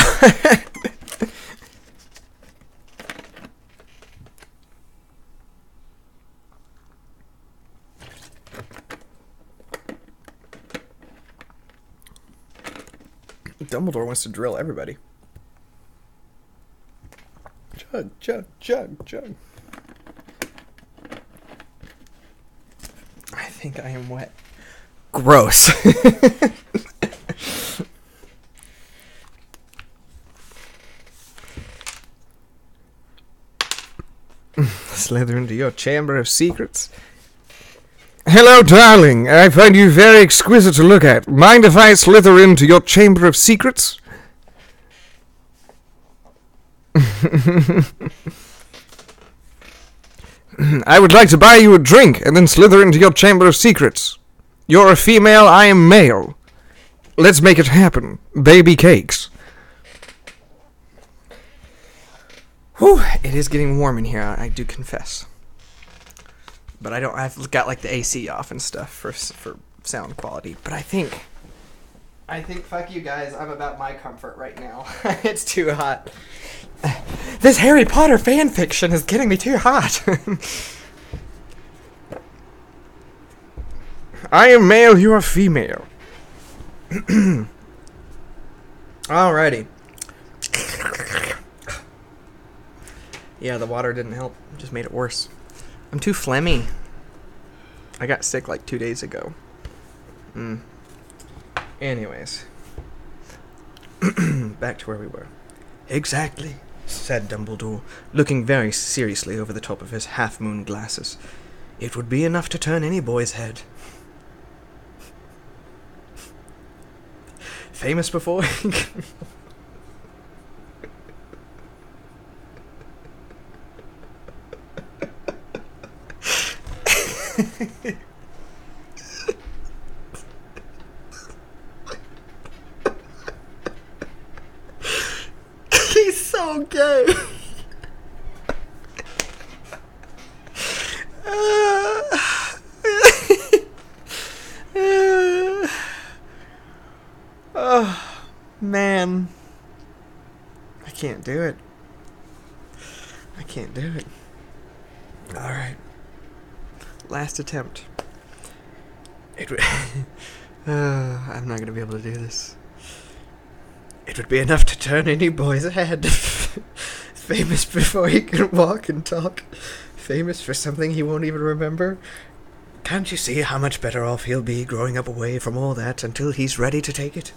Dumbledore wants to drill everybody. Chug, chug, chug, chug. I think I am wet. Gross. Slither into your chamber of secrets. Hello, darling. I find you very exquisite to look at. Mind if I slither into your chamber of secrets? I would like to buy you a drink and then slither into your chamber of secrets. You're a female, I am male. Let's make it happen. Baby cakes. Whew, it is getting warm in here, I do confess. But I've got like the AC off and stuff for sound quality. But I think fuck you guys, I'm about my comfort right now. It's too hot. This Harry Potter fan fiction is getting me too hot. I am male, you are female. Alrighty. Yeah, the water didn't help. It just made it worse. I'm too phlegmy. I got sick like 2 days ago. Anyways. Back to where we were. Exactly, said Dumbledore, looking very seriously over the top of his half-moon glasses. It would be enough to turn any boy's head. Famous before? He's so gay. Oh, man. I can't do it. I can't do it. Alright. Last attempt. I'm not gonna be able to do this. It would be enough to turn any boy's head. Famous before he can walk and talk. Famous for something he won't even remember. Can't you see how much better off he'll be growing up away from all that until he's ready to take it?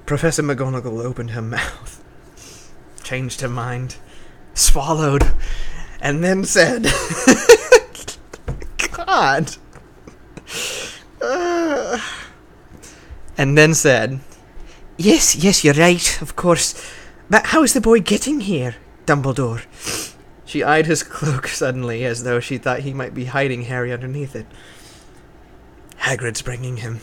Professor McGonagall opened her mouth, changed her mind, swallowed, and then said... God. And then said, Yes, you're right, of course. But how is the boy getting here, Dumbledore? She eyed his cloak suddenly, as though she thought he might be hiding Harry underneath it. Hagrid's bringing him.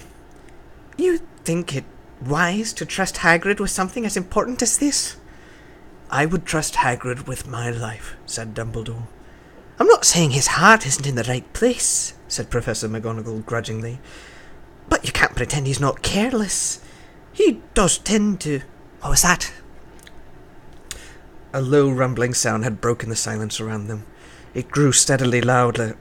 You think it wise to trust Hagrid with something as important as this? I would trust Hagrid with my life, said Dumbledore. I'm not saying his heart isn't in the right place, said Professor McGonagall grudgingly. But you can't pretend he's not careless. He does tend to... What was that? A low rumbling sound had broken the silence around them. It grew steadily louder.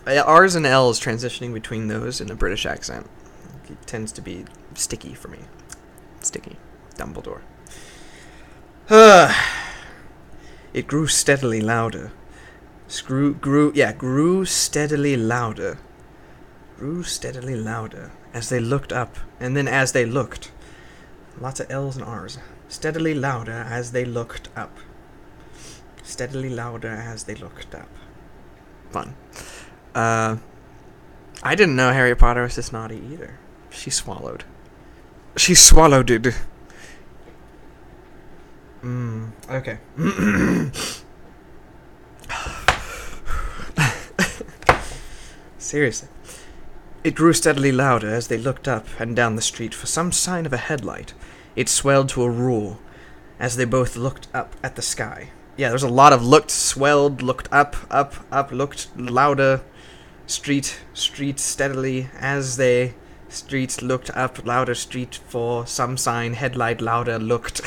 R's and L's transitioning between those in a British accent. It tends to be sticky for me. Sticky. Dumbledore. It grew steadily louder. Grew steadily louder. Grew steadily louder as they looked up, and then as they looked. Lots of L's and R's. Steadily louder as they looked up. Steadily louder as they looked up. Fun. I didn't know Harry Potter was this naughty either. She swallowed. She swallowed it. Okay. Seriously. It grew steadily louder as they looked up and down the street for some sign of a headlight. It swelled to a roar as they both looked up at the sky. Yeah, there's a lot of looked, swelled, looked up, looked louder. Street, steadily as they... Street looked up, louder, street for some sign, headlight, louder, looked.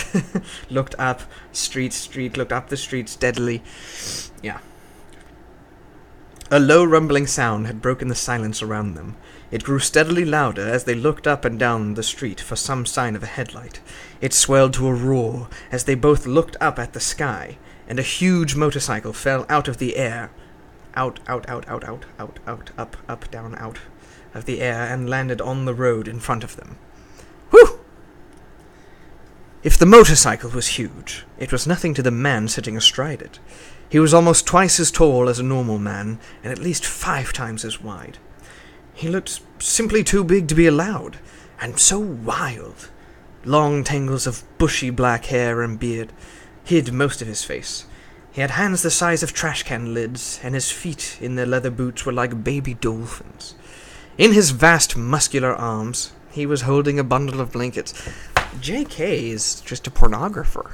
Looked up, street, looked up the street steadily. Yeah. A low rumbling sound had broken the silence around them. It grew steadily louder as they looked up and down the street for some sign of a headlight. It swelled to a roar as they both looked up at the sky, and a huge motorcycle fell out of the air. Out, up, down, out of the air, and landed on the road in front of them. Whew! If the motorcycle was huge, it was nothing to the man sitting astride it. He was almost twice as tall as a normal man, and at least 5 times as wide. He looked simply too big to be allowed, and so wild. Long tangles of bushy black hair and beard hid most of his face. He had hands the size of trash can lids, and his feet in their leather boots were like baby dolphins. In his vast muscular arms, he was holding a bundle of blankets. J.K. is just a pornographer.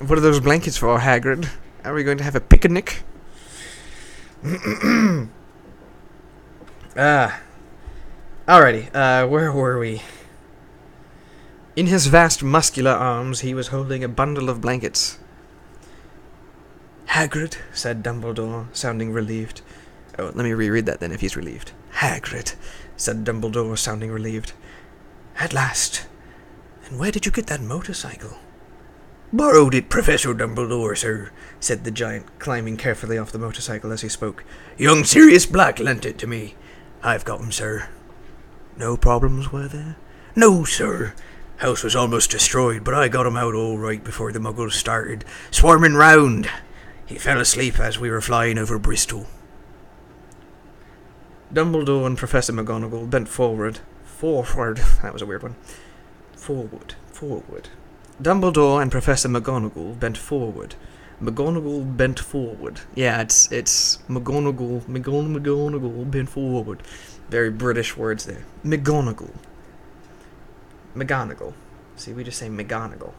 What are those blankets for, Hagrid? Are we going to have a picnic? Alrighty, where were we? In his vast muscular arms, he was holding a bundle of blankets. Hagrid, said Dumbledore, sounding relieved. Oh, let me reread that then if he's relieved. Hagrid, said Dumbledore, sounding relieved. At last. And where did you get that motorcycle? Borrowed it, Professor Dumbledore, sir, said the giant, climbing carefully off the motorcycle as he spoke. Young Sirius Black lent it to me. I've got him, sir. No problems, were there? No, sir. House was almost destroyed, but I got him out all right before the Muggles started swarming round. He fell asleep as we were flying over Bristol. Dumbledore and Professor McGonagall bent forward. That was a weird one. Forward. Dumbledore and Professor McGonagall bent forward. McGonagall bent forward. Yeah, it's McGonagall bent forward. Very British words there. McGonagall. See, we just say McGonagall.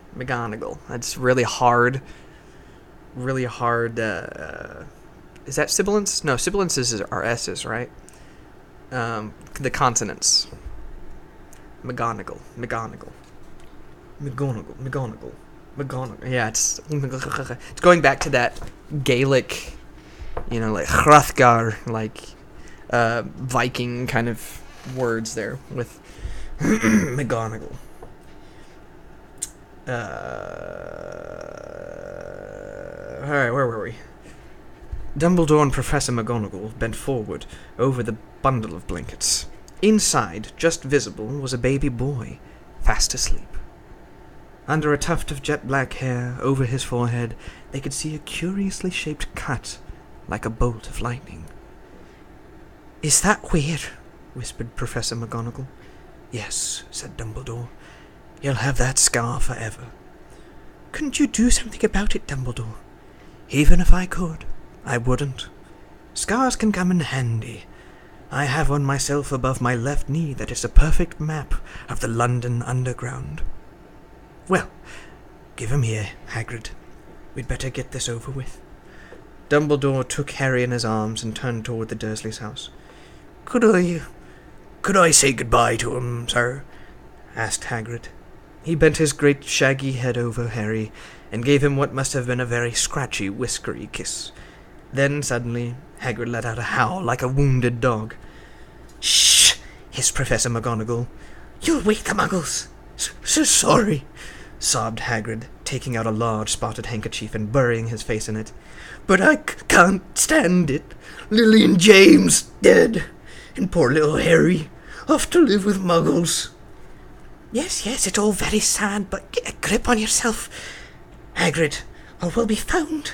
That's really hard. Is that sibilants? No, sibilants are S's, right? The consonants. McGonagall. Yeah, it's going back to that Gaelic, like Hrothgar, like Viking kind of words there with McGonagall. Alright, where were we? Dumbledore and Professor McGonagall bent forward over the bundle of blankets. Inside, just visible, was a baby boy, fast asleep. Under a tuft of jet black hair over his forehead, they could see a curiously shaped cut, like a bolt of lightning. Is that weird? Whispered Professor McGonagall. Yes, said Dumbledore. You'll have that scar forever. Couldn't you do something about it, Dumbledore? Even if I could, I wouldn't. Scars can come in handy. I have one myself above my left knee that is a perfect map of the London Underground. Well, give him here, Hagrid. We'd better get this over with. Dumbledore took Harry in his arms and turned toward the Dursleys' house. Could I say goodbye to him, sir? Asked Hagrid. He bent his great shaggy head over Harry and gave him what must have been a very scratchy, whiskery kiss. Then, suddenly, Hagrid let out a howl like a wounded dog. Shh! Hissed Professor McGonagall. You'll wake the muggles. So sorry, sobbed Hagrid, taking out a large spotted handkerchief and burying his face in it. But I can't stand it. Lily and James dead, and poor little Harry off to live with muggles. Yes, it's all very sad, but get a grip on yourself. Hagrid, all will be found,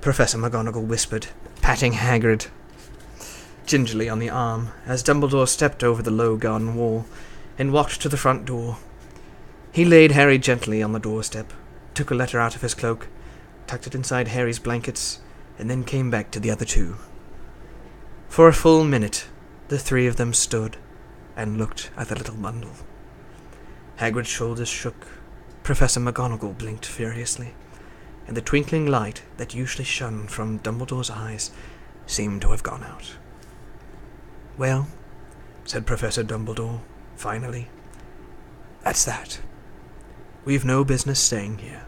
Professor McGonagall whispered, patting Hagrid gingerly on the arm as Dumbledore stepped over the low garden wall and walked to the front door. He laid Harry gently on the doorstep, took a letter out of his cloak, tucked it inside Harry's blankets, and then came back to the other two. For a full minute, the three of them stood and looked at the little bundle. Hagrid's shoulders shook, Professor McGonagall blinked furiously, and the twinkling light that usually shone from Dumbledore's eyes seemed to have gone out. Well, said Professor Dumbledore, finally, that's that. We've no business staying here.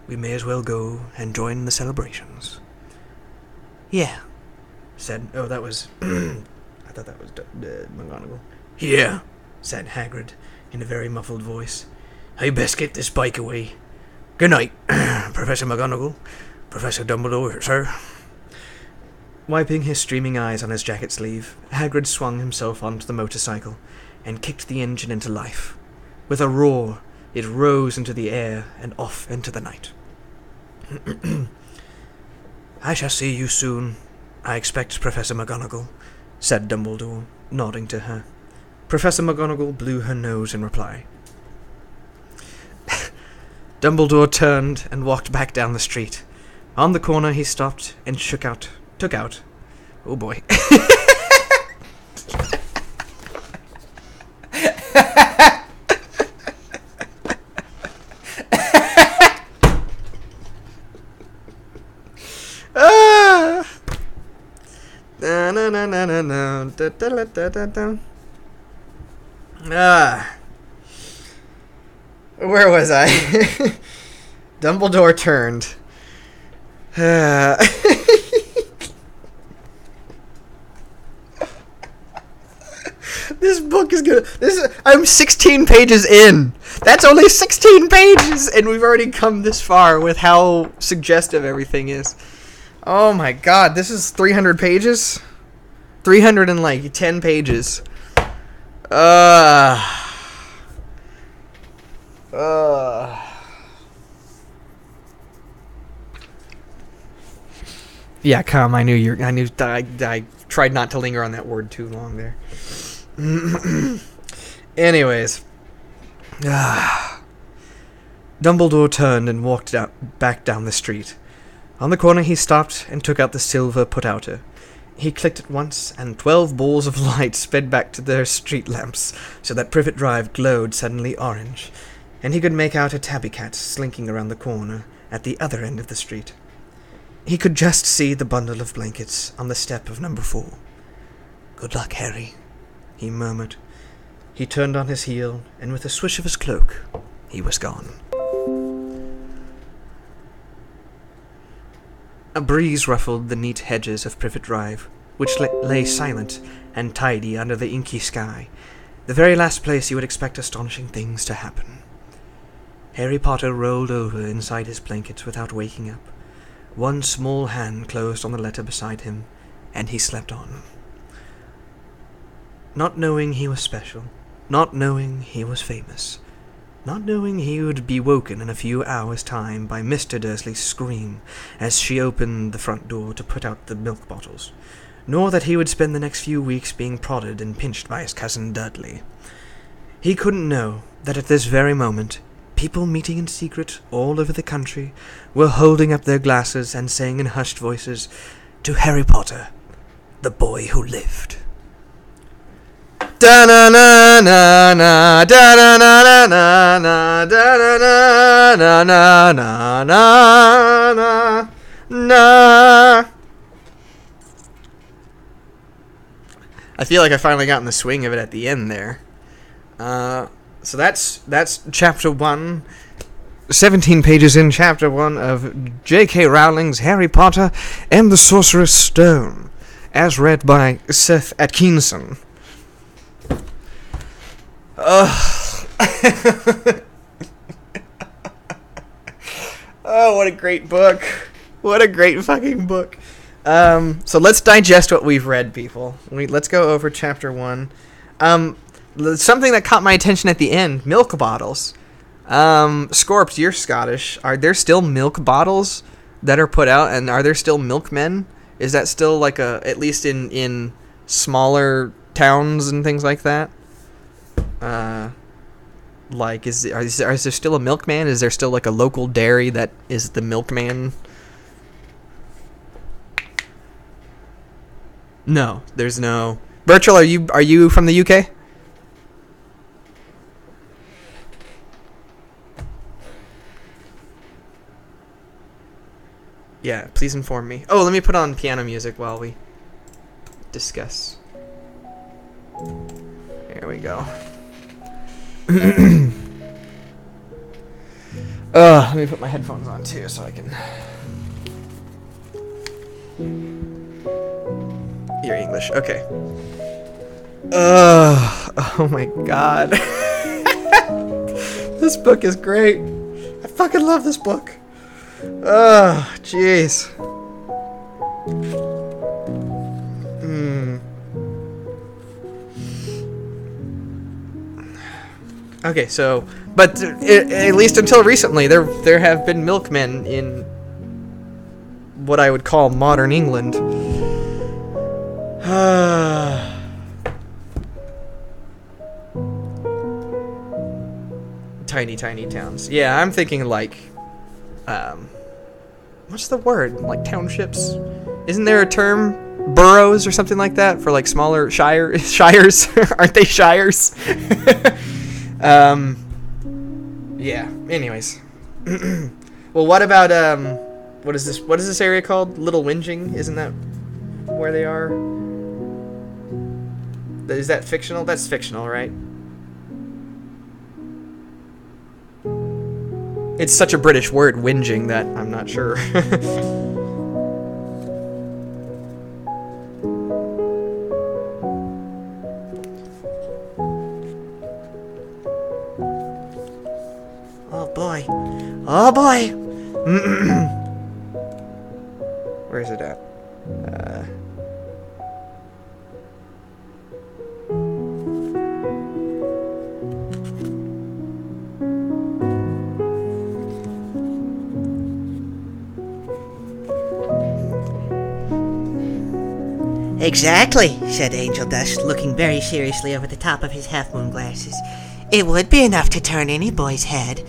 We may as well go and join the celebrations. Yeah, said... Oh, that was... I thought that was McGonagall. Yeah, said Hagrid in a very muffled voice. I best get this bike away. Good night, Professor McGonagall. Professor Dumbledore, sir. Wiping his streaming eyes on his jacket sleeve, Hagrid swung himself onto the motorcycle and kicked the engine into life. With a roar, it rose into the air and off into the night. I shall see you soon, I expect, Professor McGonagall, said Dumbledore, nodding to her. Professor McGonagall blew her nose in reply. Dumbledore turned and walked back down the street. On the corner he stopped and took out. Oh boy. Where was I? Dumbledore turned. This book is gonna... I'm 16 pages in. That's only 16 pages, and we've already come this far with how suggestive everything is. Oh my god, this is 300 pages? 310 pages. Yeah, come. I tried not to linger on that word too long there. Anyways. Dumbledore turned and walked back down the street. On the corner he stopped and took out the silver put-outer. He clicked it once, and 12 balls of light sped back to their street lamps, so that Privet Drive glowed suddenly orange, and he could make out a tabby cat slinking around the corner at the other end of the street. He could just see the bundle of blankets on the step of number 4. "Good luck, Harry," he murmured. He turned on his heel, and with a swish of his cloak, he was gone. A breeze ruffled the neat hedges of Privet Drive, which lay silent and tidy under the inky sky, the very last place you would expect astonishing things to happen. Harry Potter rolled over inside his blankets without waking up. One small hand closed on the letter beside him, and he slept on. Not knowing he was special, not knowing he was famous, not knowing he would be woken in a few hours' time by Mr. Dursley's scream as she opened the front door to put out the milk bottles, nor that he would spend the next few weeks being prodded and pinched by his cousin Dudley. He couldn't know that at this very moment, people meeting in secret all over the country were holding up their glasses and saying in hushed voices, "To Harry Potter, the boy who lived." Da-na-na-na-na, da-na-na-na-na, da-na-na-na-na-na. I feel like I finally got in the swing of it at the end there. So that's chapter 1. 17 pages in chapter 1 of J.K. Rowling's Harry Potter and the Sorcerer's Stone, as read by Seth Atkinson. Oh, what a great book. What a great fucking book. So let's digest what we've read, people. Let's go over chapter 1. Something that caught my attention at the end, milk bottles. Scorps, you're Scottish. Are there still milk bottles that are put out, and are there still milkmen? Is that still like at least in smaller towns and things like that? Like, is there still a milkman? Is there still like a local dairy that is the milkman? No, there's no. Birchall, are you from the UK? Yeah, please inform me. Oh, let me put on piano music while we discuss. There we go. Let me put my headphones on too so I can hear English. Okay. Oh my god. This book is great. I fucking love this book. Oh, jeez. Okay, so, but at least until recently, there have been milkmen in what I would call modern England. Tiny towns. Yeah, I'm thinking like, what's the word? Like townships? Isn't there a term? Boroughs or something like that for like smaller shires? Aren't they shires? Yeah. Anyways. Well, what about what is this area called? Little Whinging? Isn't that where they are? Is that fictional? That's fictional, right? It's such a British word, whinging, that I'm not sure. Oh boy. Where is it at? Exactly, said Angel Dust, looking very seriously over the top of his half-moon glasses. It would be enough to turn any boy's head.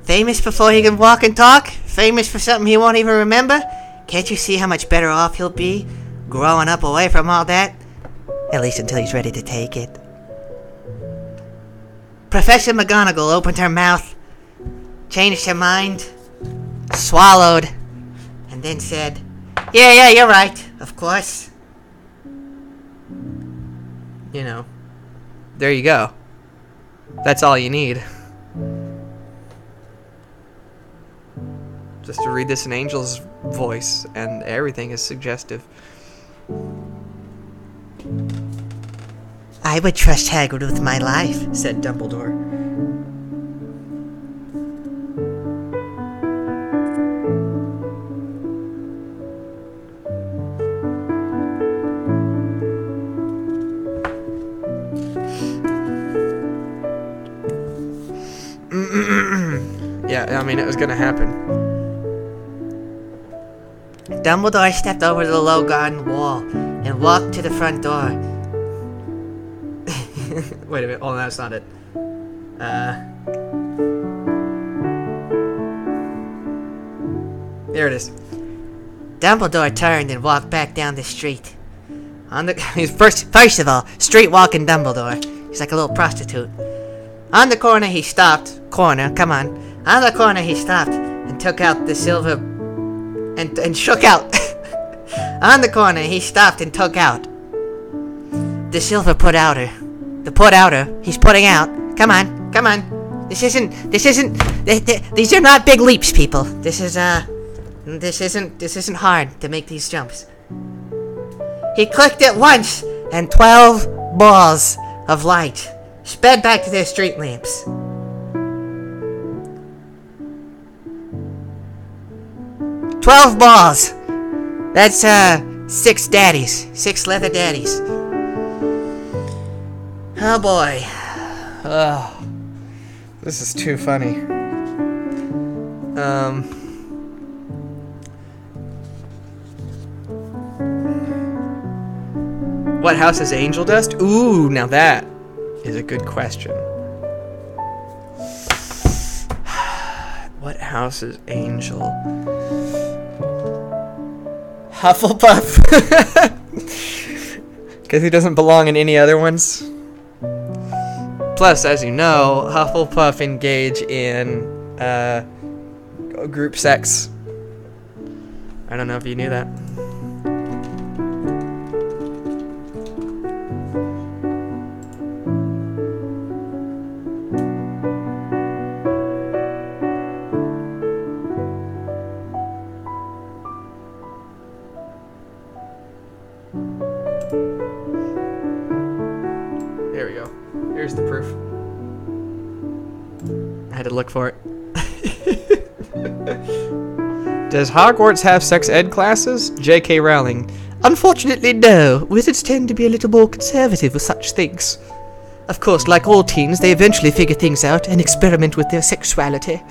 Famous before he can walk and talk? Famous for something he won't even remember? Can't you see how much better off he'll be growing up away from all that? At least until he's ready to take it. Professor McGonagall opened her mouth, changed her mind, swallowed, and then said, Yeah, you're right, of course. You know, there you go. That's all you need. Just to read this in Angel's voice, and everything is suggestive. I would trust Hagrid with my life, said Dumbledore. Yeah, I mean, it was gonna happen. Dumbledore stepped over the low garden wall and walked to the front door. Wait a minute. Oh, that's not it. There it is. Dumbledore turned and walked back down the street. He's first of all, street walking Dumbledore. He's like a little prostitute. On the corner he stopped. On the corner he stopped and took out the silver and shook out. On the corner he stopped and took out the silver put outer. The put outer he's putting out. Come on. This isn't these are not big leaps, people. This isn't hard to make these jumps. He clicked it once and 12 balls of light sped back to their street lamps. "12 balls. That's 6 daddies. 6 leather daddies. Oh boy. Oh, this is too funny. What house is angel dust? Ooh, now that is a good question. What house is angel? Hufflepuff. Because he doesn't belong in any other ones. Plus, as you know, Hufflepuff engage in group sex. I don't know if you knew that. There we go. Here's the proof. I had to look for it. Does Hogwarts have sex ed classes? J.K. Rowling. Unfortunately, no. Wizards tend to be a little more conservative with such things. Of course, like all teens, they eventually figure things out and experiment with their sexuality.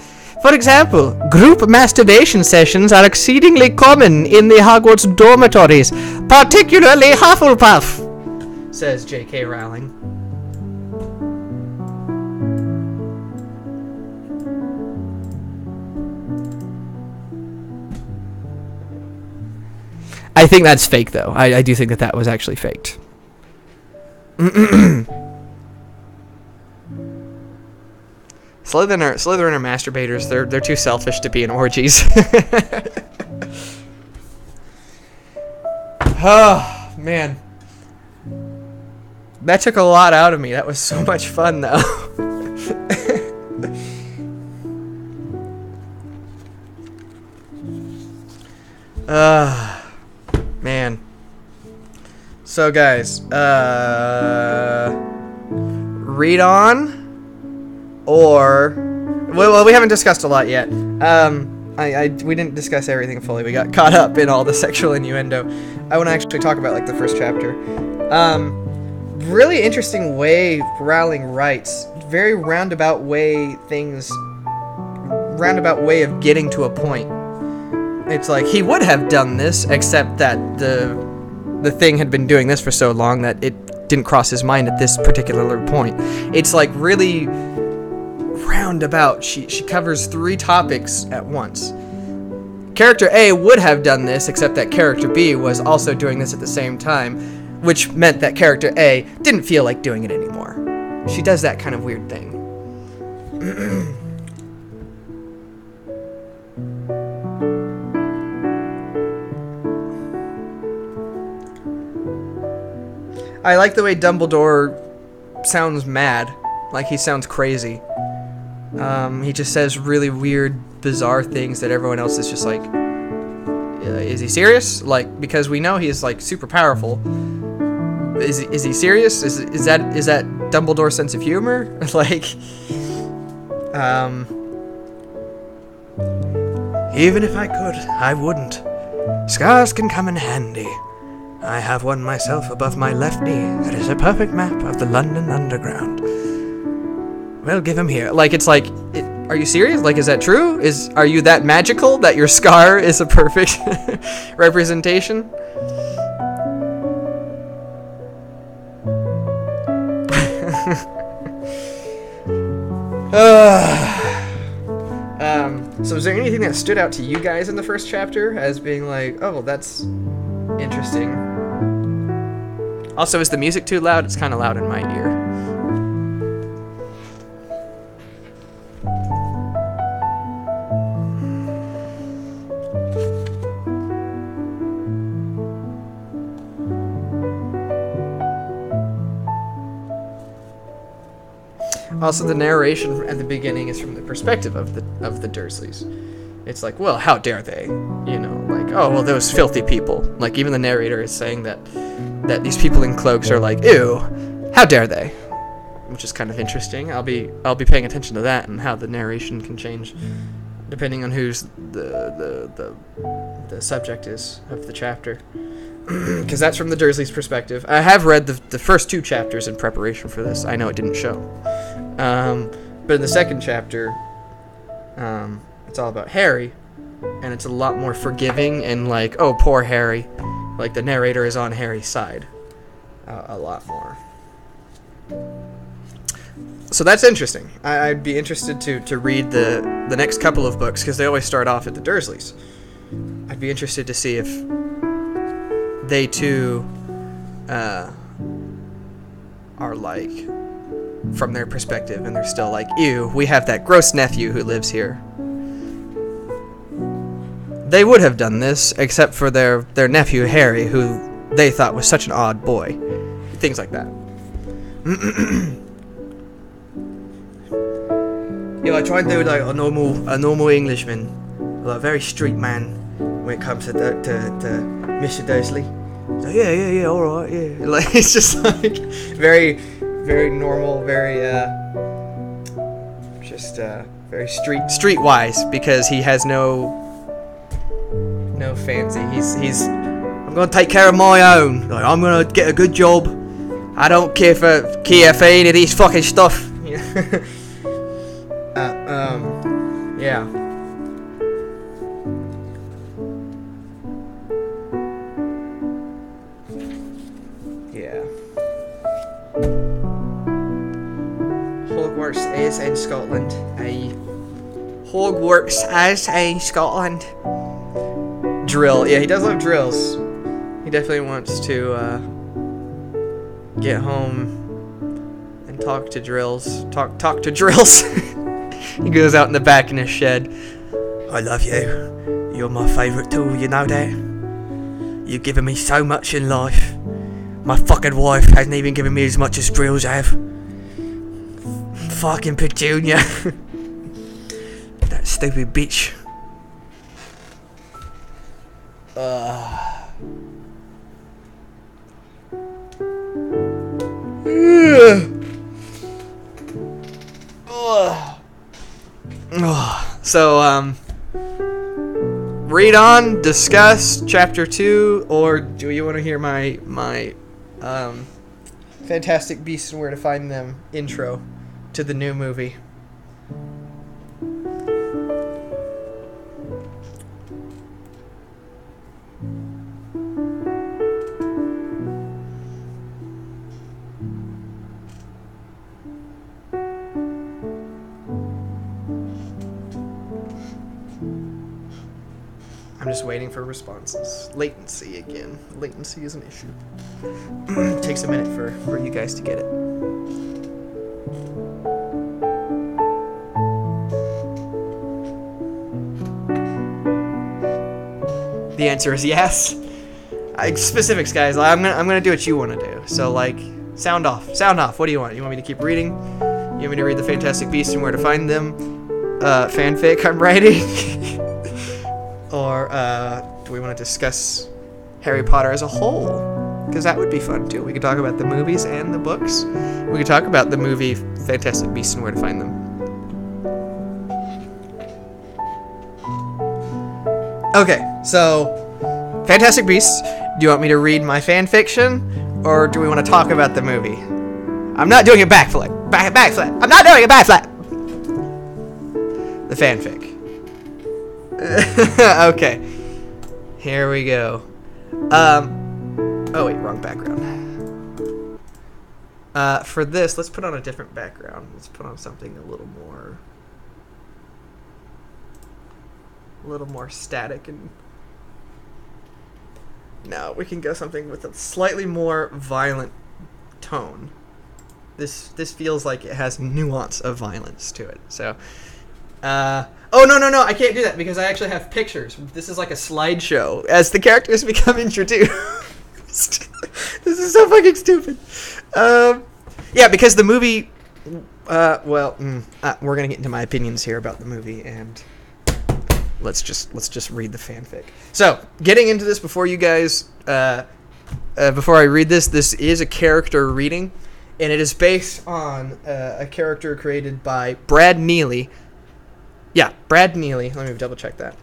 For example, group masturbation sessions are exceedingly common in the Hogwarts dormitories, particularly Hufflepuff, says J.K. Rowling. I think that's fake, though. I do think that was actually faked. Slytherin are masturbators. They're too selfish to be in orgies. Oh, man. That took a lot out of me. That was so much fun, though. Man. So, guys, read on, or well, we haven't discussed a lot yet. We didn't discuss everything fully. We got caught up in all the sexual innuendo. I want to actually talk about like the first chapter. Really interesting way Rowling writes. Very roundabout way of getting to a point. It's like he would have done this, except that the thing had been doing this for so long that it didn't cross his mind at this particular point. It's like really roundabout. She covers 3 topics at once. Character A would have done this, except that character B was also doing this at the same time, which meant that character A didn't feel like doing it anymore. She does that kind of weird thing. I like the way Dumbledore sounds mad. Like he sounds crazy. He just says really weird, bizarre things that everyone else is just like, is he serious? Like, because we know he's like super powerful. Is he serious? Is that Dumbledore's sense of humor? Like, even if I could, I wouldn't. Scars can come in handy. I have one myself above my left knee that is a perfect map of the London Underground. Well, give him here. Like, it's like, are you serious? Like, is that true? Are you that magical that your scar is a perfect representation? So is there anything that stood out to you guys in the first chapter as being like, oh, that's interesting? Also, is the music too loud? It's kind of loud in my ear. Also, the narration at the beginning is from the perspective of the Dursleys. It's like, well, how dare they? You know, like, oh, well, those filthy people. Like, even the narrator is saying that these people in cloaks are like, ew, how dare they? which is kind of interesting. I'll be paying attention to that and how the narration can change depending on who's the subject is of the chapter, because that's from the Dursleys' perspective. I have read the first 2 chapters in preparation for this. I know it didn't show, but in the second chapter, it's all about Harry, and it's a lot more forgiving and like, oh, poor Harry, like the narrator is on Harry's side a lot more. So that's interesting. I'd be interested to read the next couple of books, because they always start off at the Dursleys. I'd be interested to see if they too are like, from their perspective, and they're still like, ew, we have that gross nephew who lives here. They would have done this, except for their nephew Harry, who they thought was such an odd boy. Things like that. Yeah, I try and do like a normal Englishman, like a very street man when it comes to Mr. Dursley. So yeah, all right, yeah. Like, it's just like very, very normal, very very streetwise, because he has no fancy. He's I'm gonna take care of my own. Like, I'm gonna get a good job. I don't care for any of these fucking stuff. Yeah. Yeah. Hogwarts is in Scotland. Hogwarts is in Scotland. Drill. Yeah, he does love drills. He definitely wants to get home and talk to drills. Talk to drills. He goes out in the back in his shed. I love you. You're my favourite tool, you know that? You've given me so much in life. My fucking wife hasn't even given me as much as drills have. Fucking Petunia. That stupid bitch. So, read on, discuss chapter 2, or do you want to hear my Fantastic Beasts and Where to Find Them intro to the new movie? I'm just waiting for responses. Latency again. Latency is an issue. Takes a minute for you guys to get it. The answer is yes. Specifics, guys. I'm gonna do what you want to do. So, like, sound off. Sound off. What do you want? You want me to keep reading? You want me to read the Fantastic Beasts and Where to Find Them fanfic I'm writing? Or do we want to discuss Harry Potter as a whole? Because that would be fun too. We could talk about the movies and the books. We could talk about the movie Fantastic Beasts and Where to Find Them. Okay, so Fantastic Beasts. Do you want me to read my fan fiction, or do we want to talk about the movie? I'm not doing a backflip. Backflip. I'm not doing a backflip. The fanfic. Okay, here we go. Oh wait, wrong background. For this, let's put on a different background. Let's put on something a little more static, and no, we can go something with a slightly more violent tone. This feels like it has nuance of violence to it. So, oh, no, I can't do that because I actually have pictures. This is like a slideshow as the characters become introduced. This is so fucking stupid. Yeah, because the movie, we're going to get into my opinions here about the movie, and let's just read the fanfic. So, getting into this before you guys, before I read this is a character reading, and it is based on a character created by Brad Neely. Yeah, Brad Neely. Let me double check that.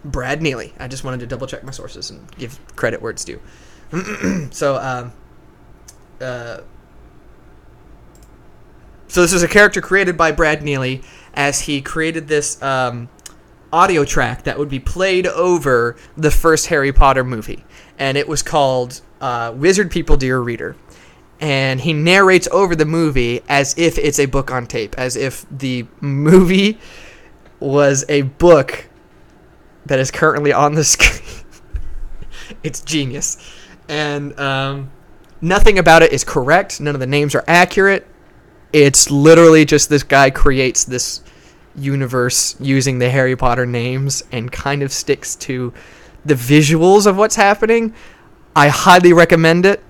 Brad Neely. I just wanted to double check my sources and give credit where it's due. So this is a character created by Brad Neely, as he created this audio track that would be played over the first Harry Potter movie. And it was called Wizard People Dear Reader. And he narrates over the movie as if it's a book on tape, as if the movie was a book that is currently on the screen. It's genius. And nothing about it is correct. None of the names are accurate. It's literally just this guy creates this universe using the Harry Potter names and kind of sticks to the visuals of what's happening. I highly recommend it.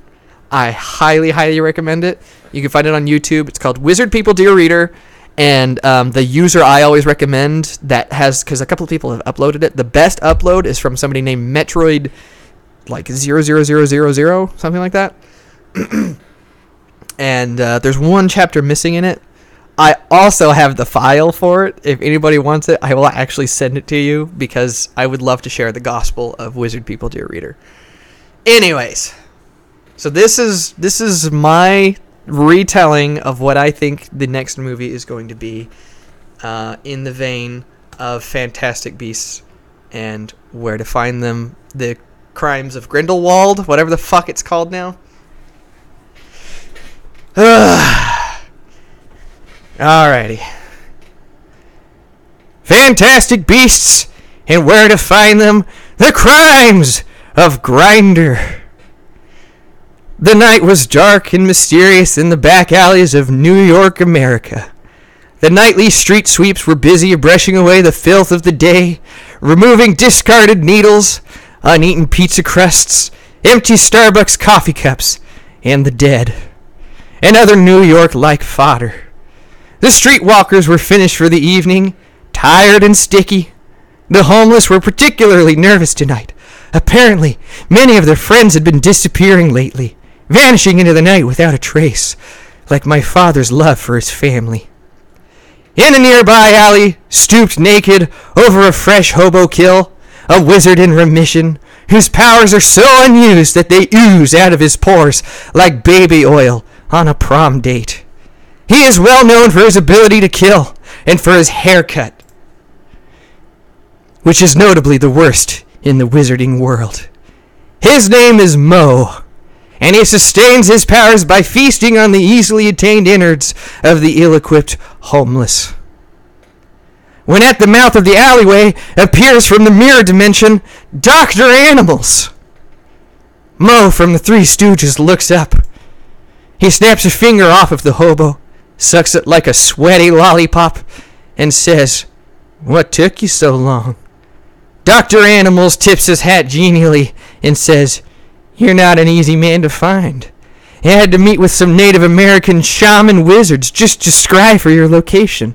I highly, highly recommend it. You can find it on YouTube. It's called Wizard People Dear Reader. And the user I always recommend that has, because a couple of people have uploaded it, the best upload is from somebody named Metroid, like 00000, something like that. And there's one chapter missing in it. I also have the file for it. If anybody wants it, I will actually send it to you, because I would love to share the gospel of Wizard People Dear Reader. Anyways, so this is my retelling of what I think the next movie is going to be, in the vein of Fantastic Beasts and Where to Find Them, the Crimes of Grindelwald, whatever the fuck it's called now. Alrighty. Fantastic Beasts and Where to Find Them, the Crimes of Grinder. The night was dark and mysterious in the back alleys of New York, America. The nightly street sweeps were busy brushing away the filth of the day, removing discarded needles, uneaten pizza crusts, empty Starbucks coffee cups, and the dead, and other New York-like fodder. The streetwalkers were finished for the evening, tired and sticky. The homeless were particularly nervous tonight. Apparently, many of their friends had been disappearing lately, vanishing into the night without a trace, like my father's love for his family. In a nearby alley, stooped naked over a fresh hobo kill, a wizard in remission, whose powers are so unused that they ooze out of his pores like baby oil on a prom date. He is well known for his ability to kill and for his haircut, which is notably the worst in the wizarding world. His name is Mo, and he sustains his powers by feasting on the easily attained innards of the ill-equipped homeless. When at the mouth of the alleyway appears from the mirror dimension Dr. Animals. Mo from the Three Stooges looks up. He snaps a finger off of the hobo, sucks it like a sweaty lollipop, and says, "What took you so long?" Dr. Animals tips his hat genially and says, "You're not an easy man to find. I had to meet with some Native American shaman wizards just to scry for your location.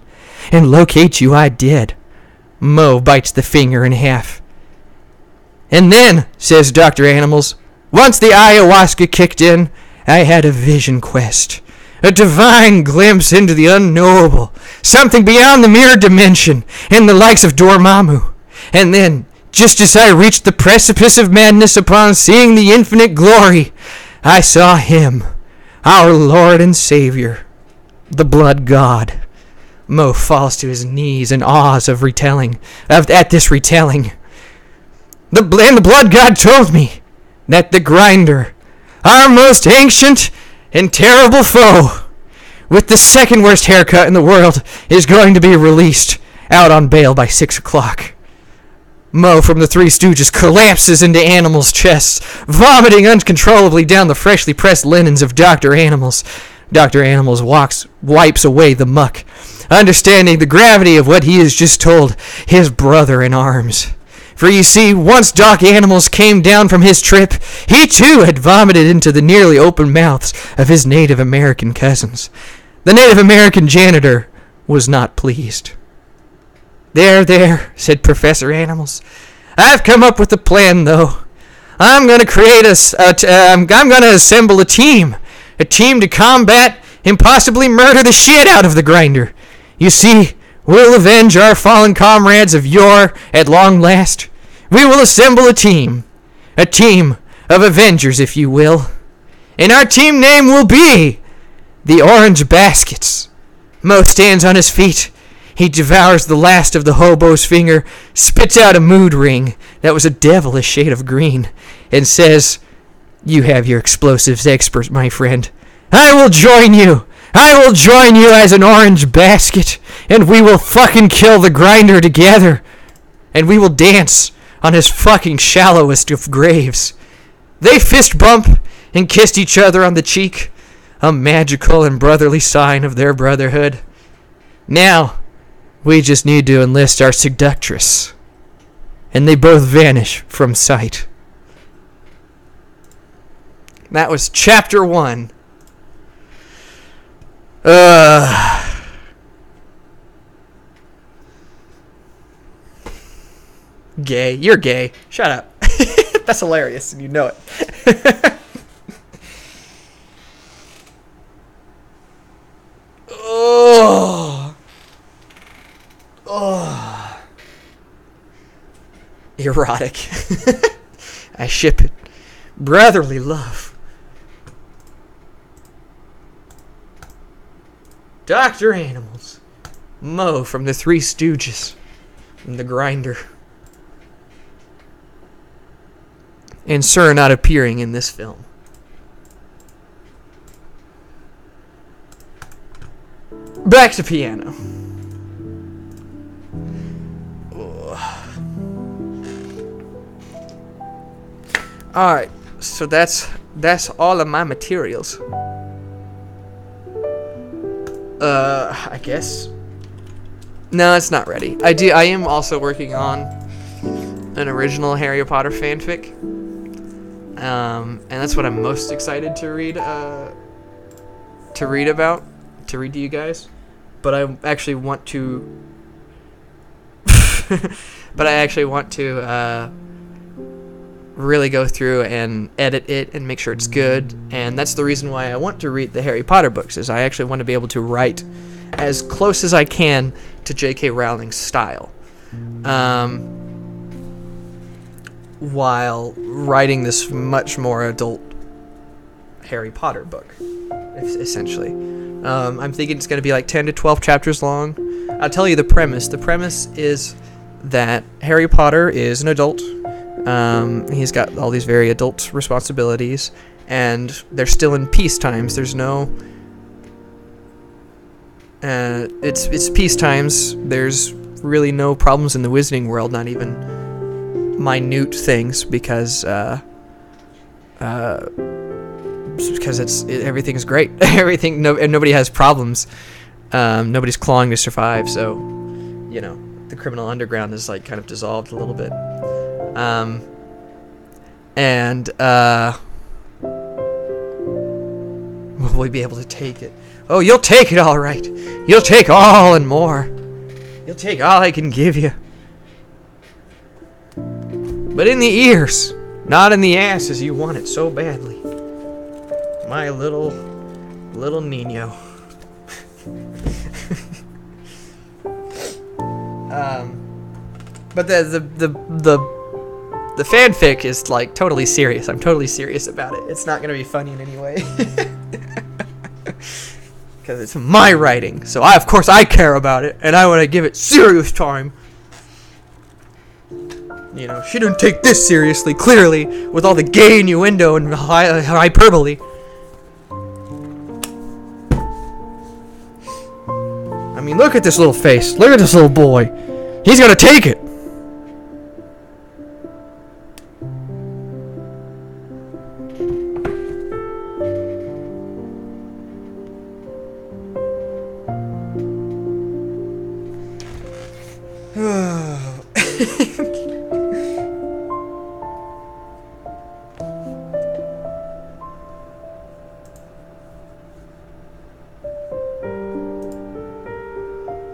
And locate you I did." Mo bites the finger in half. "And then," says Dr. Animals, "once the ayahuasca kicked in, I had a vision quest. A divine glimpse into the unknowable. Something beyond the mirror dimension and the likes of Dormammu. And then, just as I reached the precipice of madness upon seeing the infinite glory, I saw him, our Lord and Savior, the Blood God." Mo falls to his knees in awe at this retelling. The Blood God told me that the Grinder, our most ancient and terrible foe, with the second worst haircut in the world, is going to be released out on bail by 6 o'clock. Mo from the Three Stooges collapses into Animals' chests, vomiting uncontrollably down the freshly pressed linens of Dr. Animals. Dr. Animals wipes away the muck, understanding the gravity of what he has just told his brother in arms. For you see, once Doc Animals came down from his trip, he too had vomited into the nearly open mouths of his Native American cousins. The Native American janitor was not pleased. There, said Professor Animals. I've come up with a plan, though. I'm gonna create I'm gonna assemble a team to combat and possibly murder the shit out of the Grinder. You see, we'll avenge our fallen comrades of yore at long last. We will assemble a team of Avengers, if you will, and our team name will be the Orange Baskets. Mo stands on his feet. He devours the last of the hobo's finger, spits out a mood ring that was a devilish shade of green, and says, "You have your explosives expert, my friend. I will join you. I will join you as an orange basket, and we will fucking kill the Grinder together. And we will dance on his fucking shallowest of graves." They fist bump and kissed each other on the cheek, a magical and brotherly sign of their brotherhood. Now, we just need to enlist our seductress. And they both vanish from sight. That was chapter 1. Gay. You're gay. Shut up. That's hilarious, and you know it. Oh. Oh. Erotic. I ship it. Brotherly love. Dr. Animals. Mo from the Three Stooges. And the Grinder. And Sir not appearing in this film. Back to piano. Alright, so that's all of my materials. I guess. No, it's not ready. I am also working on an original Harry Potter fanfic. And that's what I'm most excited to read to you guys. But I actually want to really go through and edit it and make sure it's good. And that's the reason why I want to read the Harry Potter books, is I actually want to be able to write as close as I can to J.K. Rowling's style, while writing this much more adult Harry Potter book, essentially. I'm thinking it's going to be like 10 to 12 chapters long. I'll tell you the premise. The premise is that Harry Potter is an adult. He's got all these very adult responsibilities, and they're still in peace times. There's no... it's peace times. There's really no problems in the Wizarding world, not even minute things, because everything's great. Nobody has problems. Nobody's clawing to survive, so the criminal underground is like kind of dissolved a little bit. Will we be able to take it? Oh, you'll take it all right. You'll take all and more. You'll take all I can give you. But in the ears, not in the ass as you want it so badly. My little Nino. But the fanfic is like totally serious. I'm totally serious about it. It's not gonna be funny in any way. Because it's my writing, so of course I care about it, and I want to give it serious time. She didn't take this seriously, clearly, with all the gay innuendo and hyperbole. I mean, look at this little face. Look at this little boy. He's gonna take it.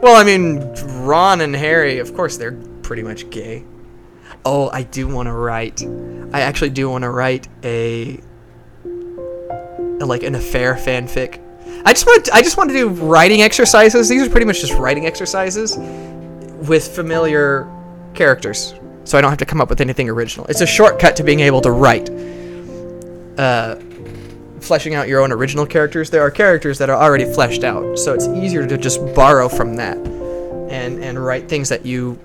Well, I mean, Ron and Harry, of course, they're pretty much gay. Oh, I do want to write. I actually do want to write like an affair fanfic. I just want to do writing exercises. These are pretty much just writing exercises with familiar characters, so I don't have to come up with anything original. It's a shortcut to being able to write. Fleshing out your own original characters. There are characters that are already fleshed out, so it's easier to just borrow from that and write things that you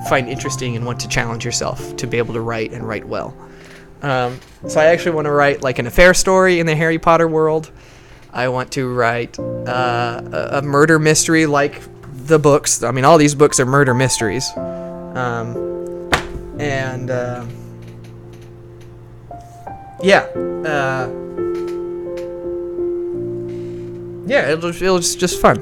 find interesting and want to challenge yourself to be able to write and write well. So I actually want to write like an affair story in the Harry Potter world. I want to write a murder mystery like the books. I mean, all these books are murder mysteries. It'll just fun.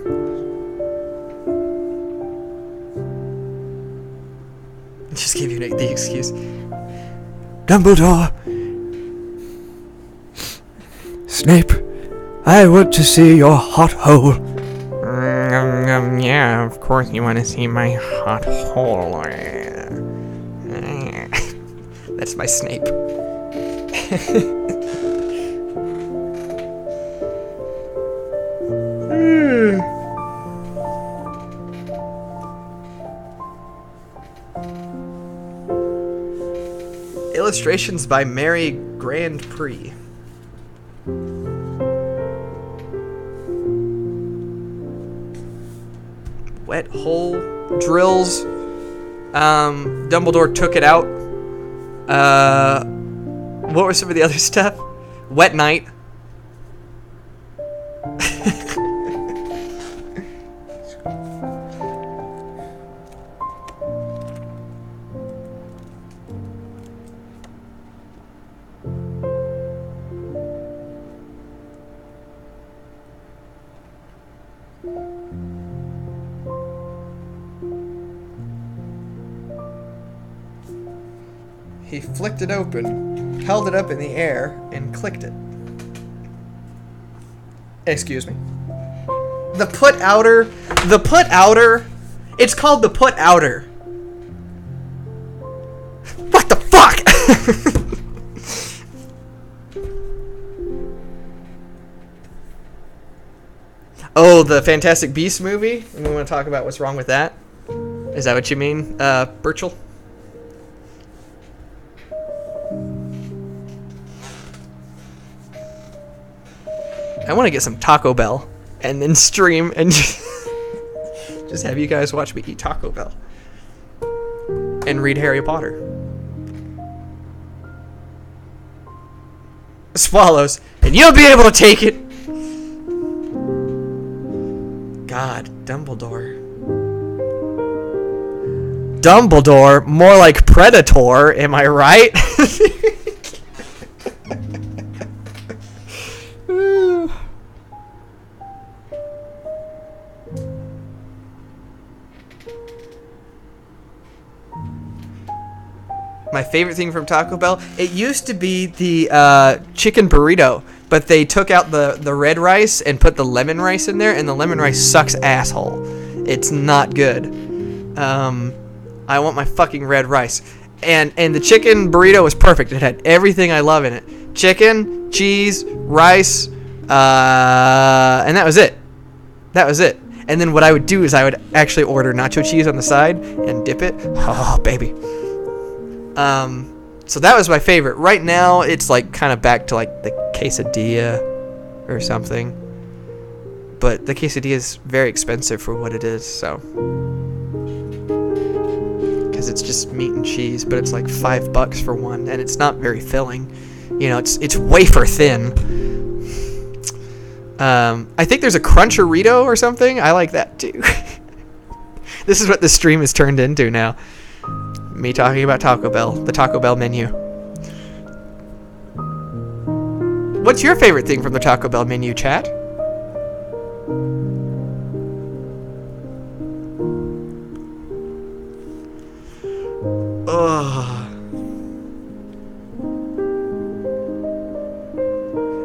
Just give you the excuse. Dumbledore! Snape, I want to see your hot hole. Yeah, of course you want to see my hot hole. That's my Snape. Illustrations by Mary Grand Prix. Wet hole drills. Dumbledore took it out. What were some of the other stuff? Wet night. He flicked it open, held it up in the air, and clicked it. Excuse me. The put outer, it's called the put outer. What the fuck? Oh, the Fantastic Beasts movie? And we want to talk about what's wrong with that? Is that what you mean, Birchall? I want to get some Taco Bell and then stream and just have you guys watch me eat Taco Bell and read Harry Potter. Swallows, and you'll be able to take it. God, Dumbledore. Dumbledore, more like Predator, am I right? My favorite thing from Taco Bell, it used to be the chicken burrito, but they took out the red rice and put the lemon rice in there, and the lemon rice sucks asshole. It's not good. I want my fucking red rice. And the chicken burrito was perfect. It had everything I love in it. Chicken, cheese, rice, and that was it. That was it. And then what I would do is I would actually order nacho cheese on the side and dip it. Oh, baby. So that was my favorite. Right now, it's like kind of back to like the quesadilla or something. But the quesadilla is very expensive for what it is, so. Because it's just meat and cheese, but it's like $5 for one, and it's not very filling. You know, it's wafer thin. I think there's a Cruncherito or something. I like that too. This is what the stream has turned into now. Me talking about Taco Bell, the Taco Bell menu. What's your favorite thing from the Taco Bell menu, chat? Ugh.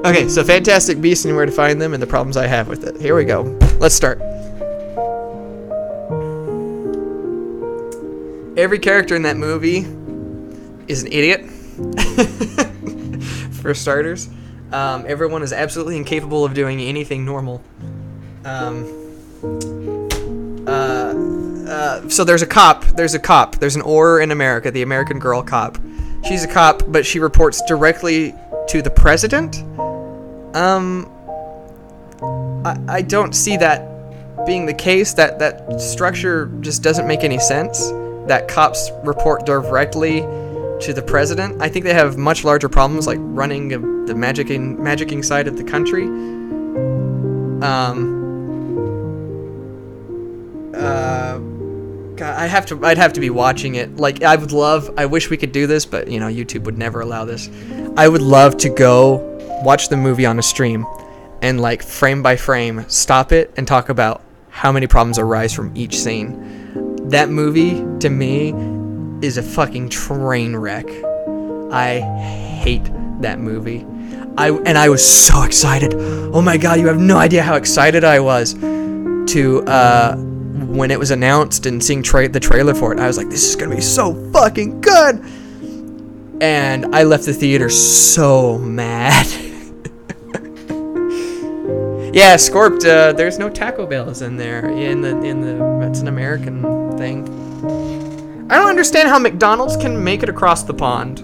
Okay, so Fantastic Beasts and where to find them and the problems I have with it. Here we go. Let's start. Every character in that movie is an idiot, for starters. Everyone is absolutely incapable of doing anything normal. So there's a cop. There's an Orr in America, the American Girl cop. She's a cop, but she reports directly to the president. I don't see that being the case. That structure just doesn't make any sense. That cops report directly to the president. I think they have much larger problems, like running the magicking side of the country. God, I'd have to be watching it. Like, I wish we could do this, but YouTube would never allow this. I would love to go watch the movie on a stream and, like, frame by frame stop it and talk about how many problems arise from each scene. That movie, to me, is a fucking train wreck. I hate that movie. I was so excited. Oh my god, you have no idea how excited I was to when it was announced and seeing the trailer for it. I was like, this is gonna be so fucking good. And I left the theater so mad. Yeah, Scorped, there's no Taco Bells in there. It's an American thing. I don't understand how McDonald's can make it across the pond,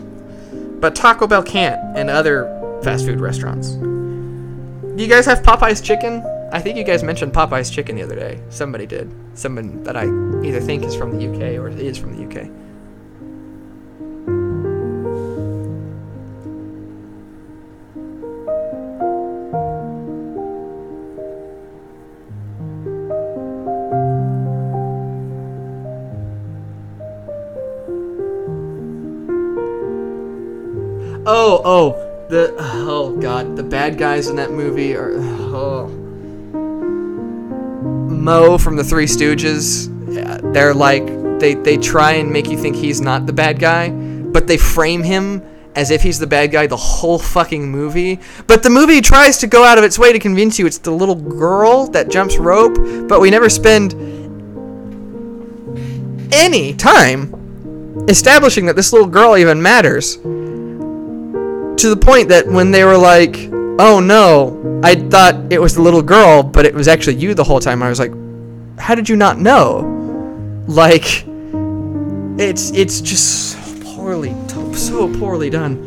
but Taco Bell can't, and other fast food restaurants. Do you guys have Popeye's chicken? I think you guys mentioned Popeye's chicken the other day. Somebody did. Someone that I either think is from the UK or is from the UK. Oh god, the bad guys in that movie are Mo from the Three Stooges. They're like they try and make you think he's not the bad guy, but they frame him as if he's the bad guy the whole fucking movie. But the movie tries to go out of its way to convince you it's the little girl that jumps rope, but we never spend any time establishing that this little girl even matters. To the point that when they were like, oh no, I thought it was the little girl, but it was actually you the whole time, I was like, how did you not know? Like, it's just so poorly done.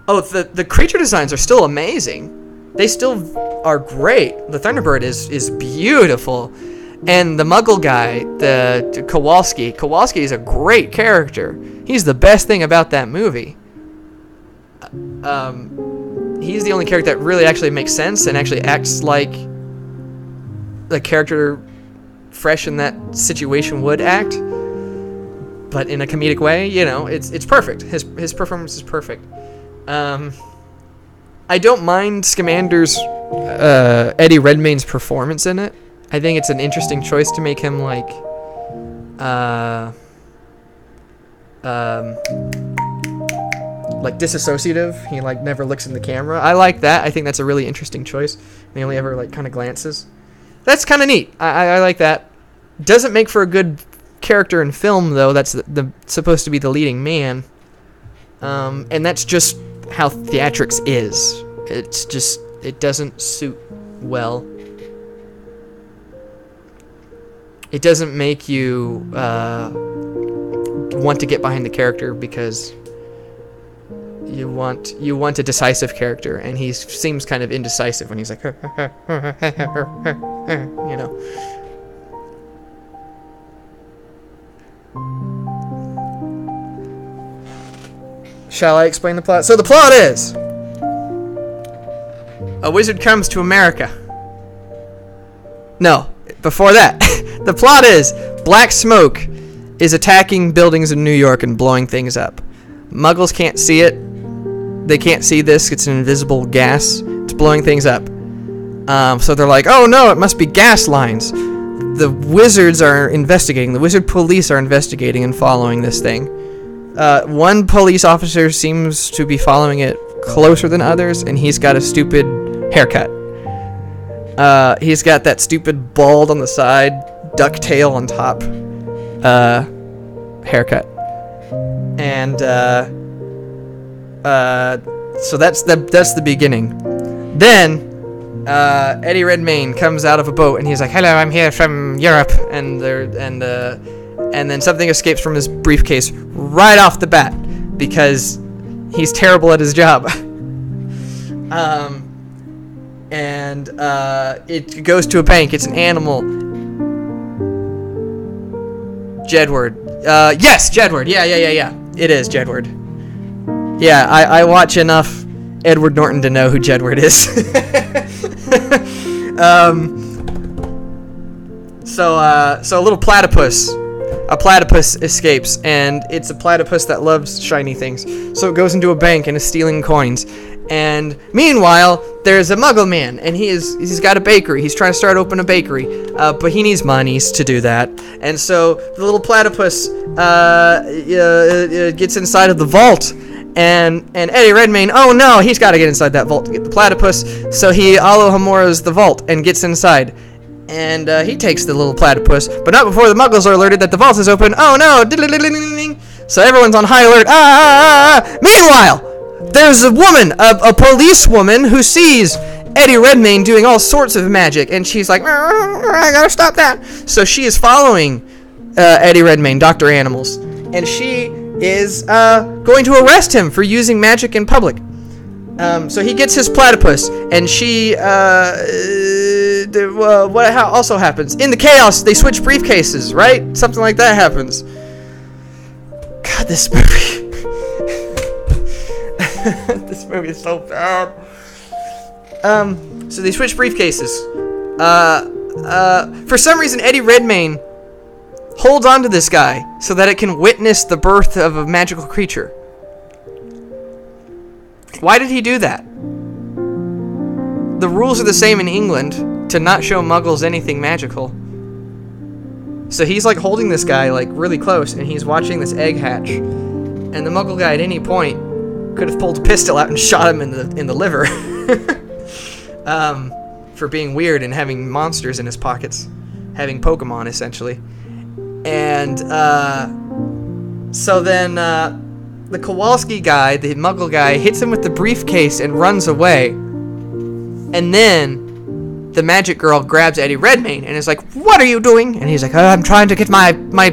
Oh, the creature designs are still amazing. They still are great. The Thunderbird is beautiful. And the Muggle guy, the Kowalski is a great character. He's the best thing about that movie. He's the only character that really actually makes sense and actually acts like the character fresh in that situation would act, but in a comedic way. It's perfect. His performance is perfect. I don't mind Scamander's Eddie Redmayne's performance in it. I think it's an interesting choice to make him like disassociative. He like never looks in the camera. I like that. I think that's a really interesting choice. He only ever like kind of glances. That's kind of neat. I like that. Doesn't make for a good character in film though. That's supposed to be the leading man. And that's just how theatrics is. It doesn't suit well. It doesn't make you want to get behind the character because you want a decisive character, and he seems kind of indecisive when he's like, Shall I explain the plot? So the plot is, a wizard comes to America. No, before that. The plot is, black smoke is attacking buildings in New York and blowing things up. Muggles can't see it. They can't see this. It's an invisible gas. It's blowing things up. So they're like, oh no, it must be gas lines. The wizards are investigating. The wizard police are investigating and following this thing. One police officer seems to be following it closer than others, and he's got a stupid haircut. He's got that stupid bald on the side, ducktail on top haircut. And so that's the beginning. Then Eddie Redmayne comes out of a boat and he's like, "Hello, I'm here from Europe," and then something escapes from his briefcase right off the bat because he's terrible at his job. It goes to a bank. It's an animal. Jedward. Yes, Jedward. Yeah. It is Jedward. Yeah, I watch enough Edward Norton to know who Jedward is. So a little platypus. A platypus escapes, and it's a platypus that loves shiny things. So it goes into a bank and is stealing coins. And meanwhile, there's a Muggle man, and he's got a bakery. He's trying to open a bakery, but he needs monies to do that. And so the little platypus gets inside of the vault, and Eddie Redmayne, oh no, he's got to get inside that vault to get the platypus. So he Alohamoras the vault and gets inside. And he takes the little platypus, but not before the Muggles are alerted that the vault is open. Oh no! So everyone's on high alert. Meanwhile, there's a woman, a police woman, who sees Eddie Redmayne doing all sorts of magic, and she's like, "I gotta stop that." So she is following Eddie Redmayne, Dr. Animals, and she is going to arrest him for using magic in public. So he gets his platypus, and she, what also happens? In the chaos, they switch briefcases, right? Something like that happens. God, this movie. This movie is so bad. So they switch briefcases. For some reason, Eddie Redmayne holds on to this guy so that it can witness the birth of a magical creature. Why did he do that? The rules are the same in England to not show Muggles anything magical. So he's like holding this guy like really close, and he's watching this egg hatch. And the Muggle guy at any point could have pulled a pistol out and shot him in the liver for being weird and having monsters in his pockets, having Pokemon essentially. And so then the Kowalski guy, the Muggle guy, hits him with the briefcase and runs away. And then the magic girl grabs Eddie Redmayne and is like, "What are you doing?" And he's like, "Oh, I'm trying to get my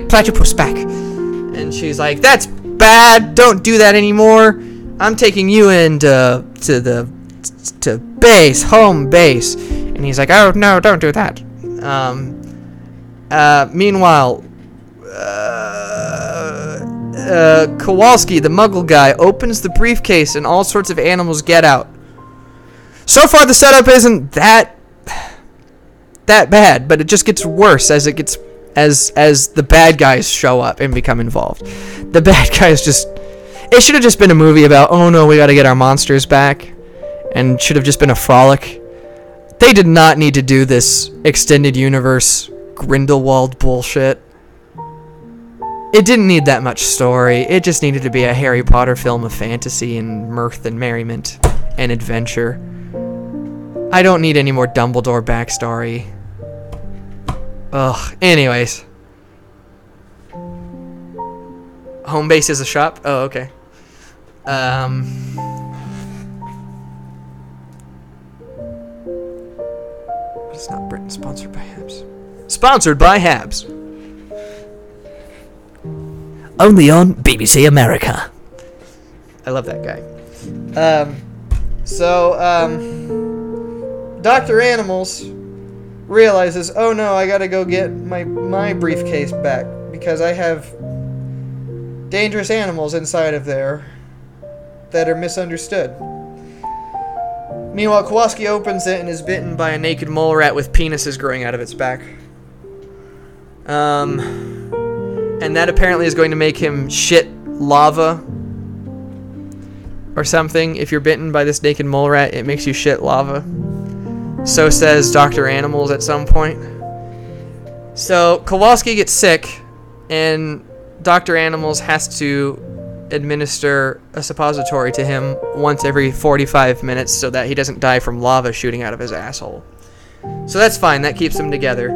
platypus back." And she's like, "That's bad. Don't do that anymore. I'm taking you into to base, home base." And he's like, "Oh no, don't do that." Meanwhile, Kowalski, the Muggle guy, opens the briefcase and all sorts of animals get out. So far, the setup isn't that bad, but it just gets worse as the bad guys show up and become involved. The bad guys it should have just been a movie about, oh no, we got to get our monsters back, and should have just been a frolic. They did not need to do this extended universe Grindelwald bullshit. It didn't need that much story. It just needed to be a Harry Potter film of fantasy and mirth and merriment and adventure. I don't need any more Dumbledore backstory. Ugh. Anyways. Home base is a shop? Oh, okay. It's not Britain. Sponsored by Habs. Sponsored by Habs. Only on BBC America. I love that guy. Dr. Animals realizes, oh no, I gotta go get my briefcase back because I have dangerous animals inside of there that are misunderstood. Meanwhile, Kowalski opens it and is bitten by a naked mole rat with penises growing out of its back. And that apparently is going to make him shit lava or something. If you're bitten by this naked mole rat, it makes you shit lava. So says Dr. Animals at some point. So Kowalski gets sick, and Dr. Animals has to administer a suppository to him once every 45 minutes so that he doesn't die from lava shooting out of his asshole. So that's fine. That keeps them together.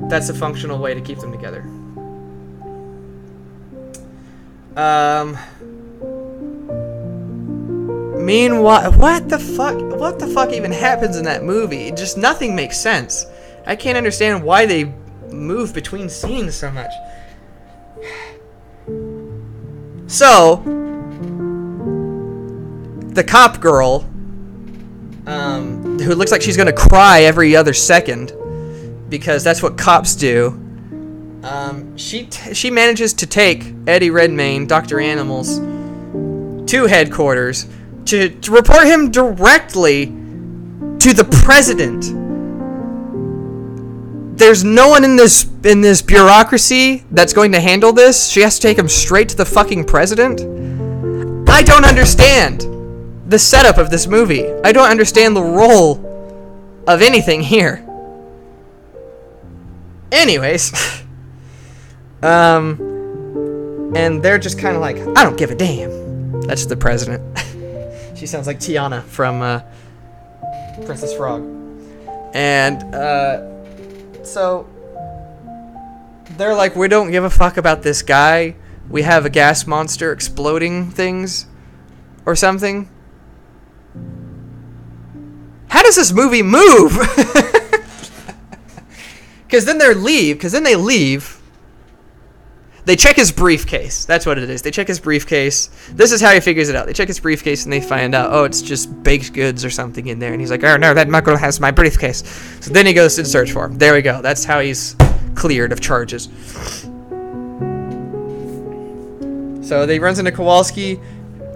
That's a functional way to keep them together. Meanwhile, what the fuck even happens in that movie? Just nothing makes sense. I can't understand why they move between scenes so much. So, the cop girl, who looks like she's gonna cry every other second, because that's what cops do. She manages to take Eddie Redmayne, Dr. Animals, to headquarters to report him directly to the president. There's no one in this bureaucracy that's going to handle this. She has to take him straight to the fucking president. I don't understand the setup of this movie. I don't understand the role of anything here. Anyways, and they're just kind of like, I don't give a damn. That's the president. She sounds like Tiana from Princess Frog. And so they're like, we don't give a fuck about this guy. We have a gas monster exploding things or something. How does this movie move? Because then they leave. They check his briefcase. That's what it is. They check his briefcase. This is how he figures it out. They check his briefcase and they find out, oh, it's just baked goods or something in there. And he's like, oh, no, that muggle has my briefcase. So then he goes to search for him. There we go. That's how he's cleared of charges. So he runs into Kowalski,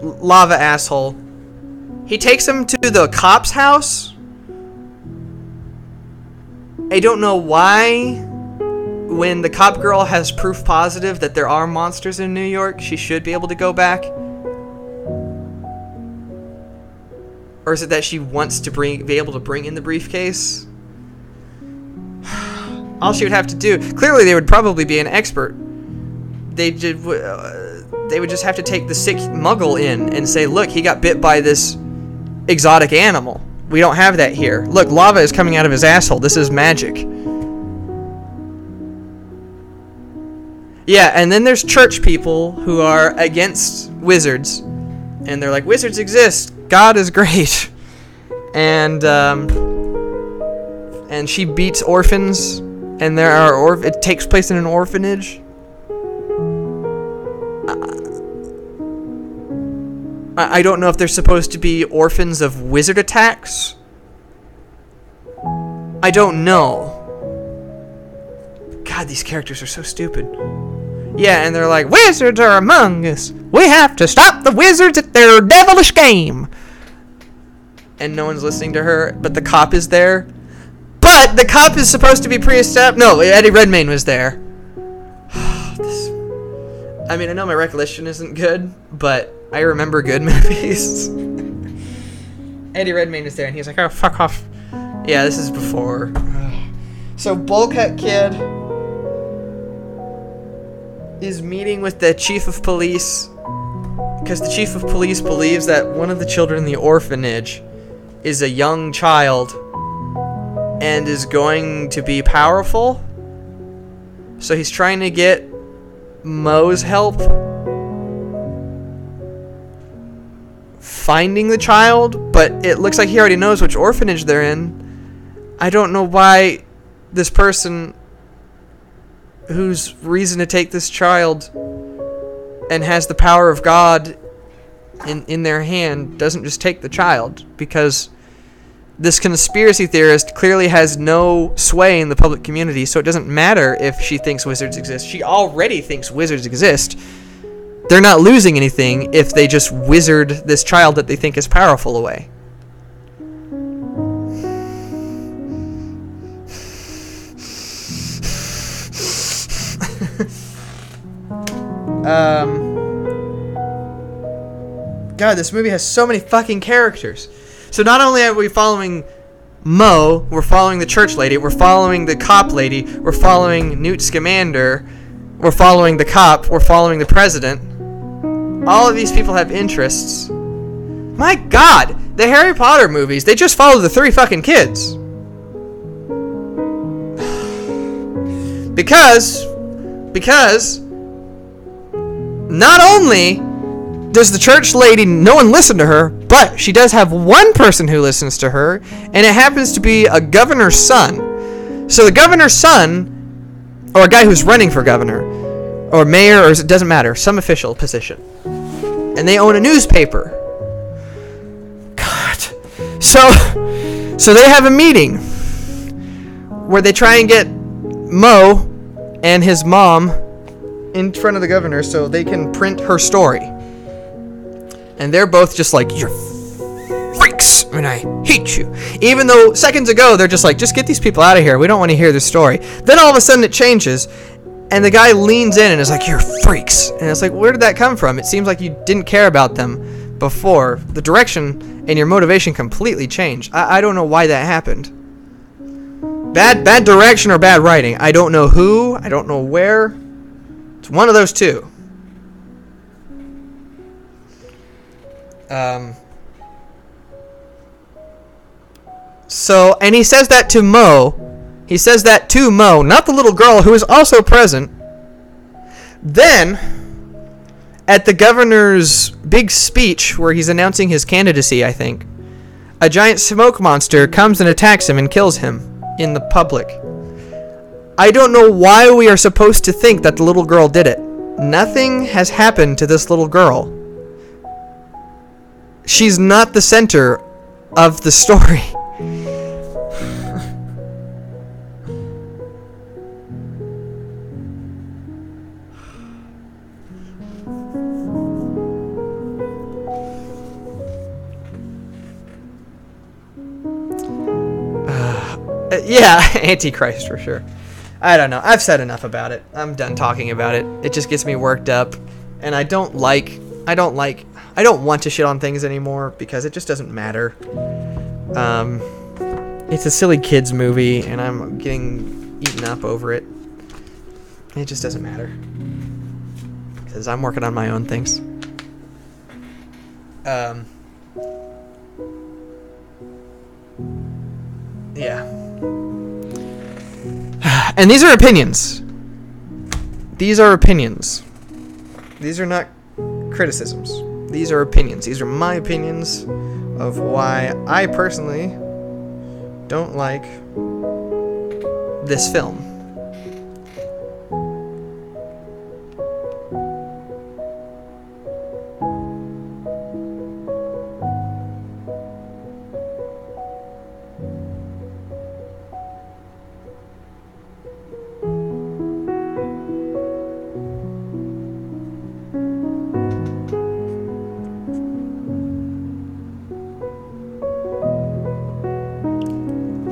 lava asshole. He takes him to the cop's house. I don't know why. When the cop girl has proof positive that there are monsters in New York, she should be able to go back. Or is it that she wants to be able to bring in the briefcase? All she would have to do, clearly they would probably be an expert. They would just have to take the sick muggle in and say, look, he got bit by this exotic animal. We don't have that here. Look, lava is coming out of his asshole. This is magic. Yeah, and then there's church people who are against wizards. And they're like, wizards exist. God is great. And she beats orphans. And it takes place in an orphanage. I don't know if they're supposed to be orphans of wizard attacks. I don't know. God, these characters are so stupid. Yeah, and they're like, wizards are among us. We have to stop the wizards at their devilish game. And no one's listening to her, but the cop is there. But the cop is supposed to be pre-established. No, Eddie Redmayne was there. I mean, I know my recollection isn't good, but I remember good movies. Eddie Redmayne is there, and he's like, oh, fuck off. Yeah, this is before. So, Bullcut Kid is meeting with the chief of police because the chief of police believes that one of the children in the orphanage is a young child and is going to be powerful. So he's trying to get Mo's help finding the child, but it looks like he already knows which orphanage they're in. I don't know why this person whose reason to take this child and has the power of God in their hand doesn't just take the child, because this conspiracy theorist clearly has no sway in the public community, so it doesn't matter if she thinks wizards exist. She already thinks wizards exist. They're not losing anything if they just wizard this child that they think is powerful away. God, this movie has so many fucking characters. So not only are we following Mo, we're following the church lady, we're following the cop lady, we're following Newt Scamander, we're following the cop, we're following the president. All of these people have interests. My God, the Harry Potter movies, they just follow the three fucking kids. Because not only does the church lady, no one listen to her, but she does have one person who listens to her, and it happens to be a governor's son. So the governor's son, or a guy who's running for governor, or mayor, or it doesn't matter, some official position. And they own a newspaper. God. So they have a meeting where they try and get Mo and his mom in front of the governor so they can print her story. And they're both just like, you're freaks, and I hate you. Even though seconds ago they're just like, just get these people out of here. We don't want to hear this story. Then all of a sudden it changes, and the guy leans in and is like, you're freaks. And it's like, where did that come from? It seems like you didn't care about them before. The direction and your motivation completely changed. I don't know why that happened. Bad direction or bad writing. I don't know who. I don't know where. It's one of those two. So, and he says that to Mo. He says that to Mo, not the little girl who is also present. Then, at the governor's big speech where he's announcing his candidacy, I think, a giant smoke monster comes and attacks him and kills him in the public. I don't know why we are supposed to think that the little girl did it. Nothing has happened to this little girl. She's not the center of the story. Yeah, Antichrist for sure. I don't know. I've said enough about it. I'm done talking about it. It just gets me worked up, and I don't want to shit on things anymore because it just doesn't matter. It's a silly kids movie, and I'm getting eaten up over it. It just doesn't matter because I'm working on my own things. Yeah. And these are opinions. These are opinions. These are not criticisms. These are opinions. These are my opinions of why I personally don't like this film.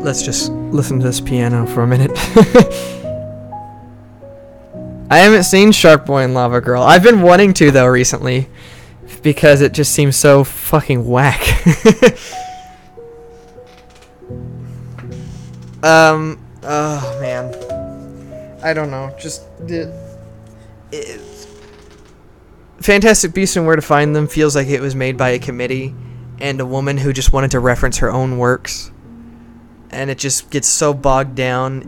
Let's just listen to this piano for a minute. I haven't seen Shark Boy and Lava Girl. I've been wanting to, though, recently. Because it just seems so fucking whack. Oh, man. I don't know. Just... Fantastic Beasts and Where to Find Them feels like it was made by a committee and a woman who just wanted to reference her own works. And it just gets so bogged down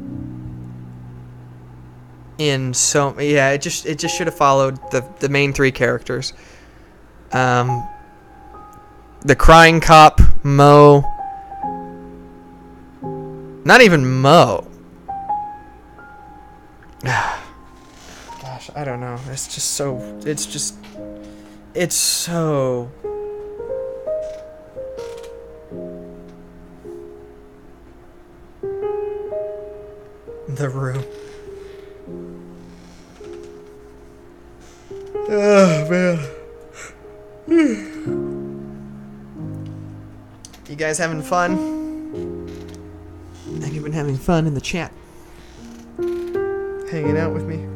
in so... Yeah, it just should have followed the main three characters. The crying cop, Mo. Not even Mo. Gosh, I don't know. It's just so... It's so... The Room. Oh, man. You guys having fun? Have you been having fun in the chat? Hanging out with me?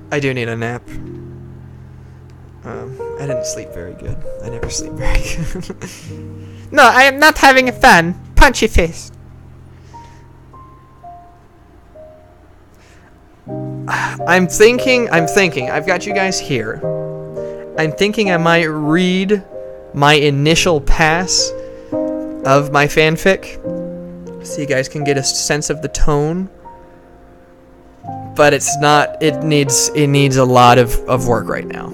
I do need a nap. I didn't sleep very good. I never sleep very good. No, I am not having fun. Punchy face. I'm thinking. I've got you guys here. I'm thinking I might read my initial pass of my fanfic, so you guys can get a sense of the tone. But it's not. It needs a lot of work right now.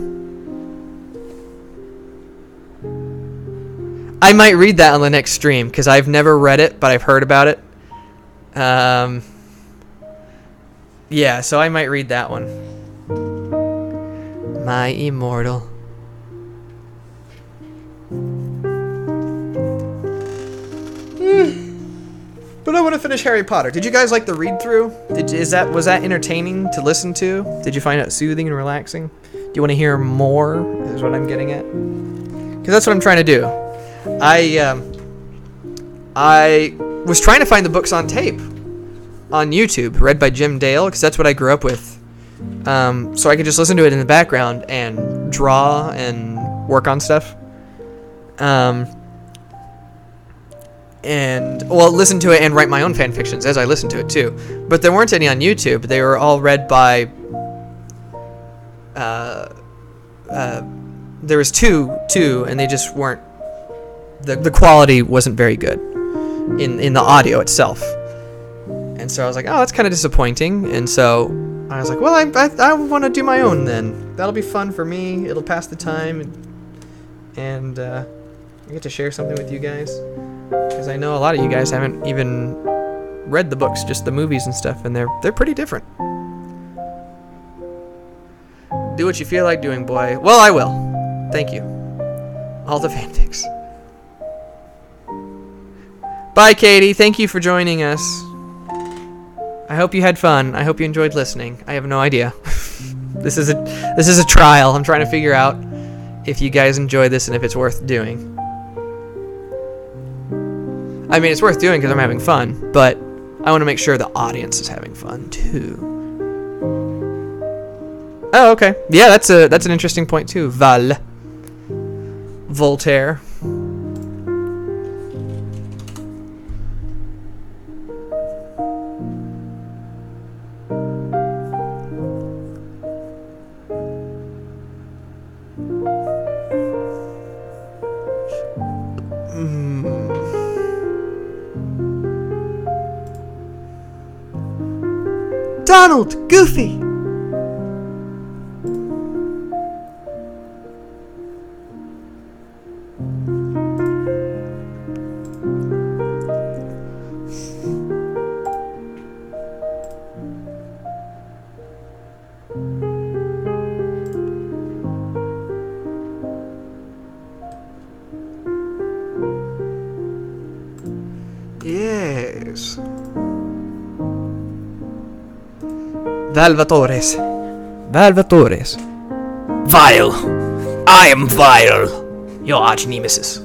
I might read that on the next stream because I've never read it, but I've heard about it. Yeah, so I might read that one. My Immortal. But I want to finish Harry Potter. Did you guys like the read through? Was that entertaining to listen to? Did you find it soothing and relaxing? Do you want to hear more? Is what I'm getting at. Because that's what I'm trying to do. I was trying to find the books on tape on YouTube, read by Jim Dale, because that's what I grew up with. So I could just listen to it in the background and draw and work on stuff. Listen to it and write my own fan fictions as I listen to it too. But there weren't any on YouTube. They were all read by. There was two, and they just weren't. The quality wasn't very good in the audio itself. And so I was like, oh, that's kind of disappointing. And so I was like, well, I want to do my own then. That'll be fun for me. It'll pass the time, and I get to share something with you guys. Because I know a lot of you guys haven't even read the books, just the movies and stuff, and they're pretty different. Do what you feel like doing, boy. Well, I will. Thank you. All the fanfics. Bye, Katie. Thank you for joining us. I hope you had fun. I hope you enjoyed listening. I have no idea. This is a trial. I'm trying to figure out if you guys enjoy this and if it's worth doing. I mean, it's worth doing because I'm having fun, but I want to make sure the audience is having fun too. Oh, okay. Yeah, that's an interesting point too. Voltaire. Donald, Goofy. Yes. Valvatores. Vile. I am Vile. Your arch nemesis.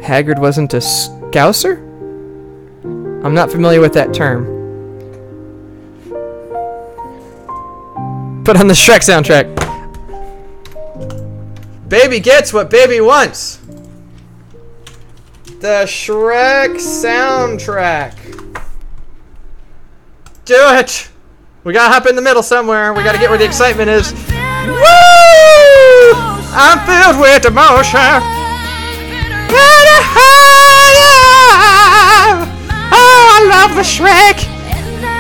Hagrid wasn't a Scouser? I'm not familiar with that term. Put on the Shrek soundtrack. Baby gets what baby wants. The Shrek soundtrack. Do it! We gotta hop in the middle somewhere. We gotta get where the excitement is. Woo! I'm filled with emotion. Oh, I love the Shrek.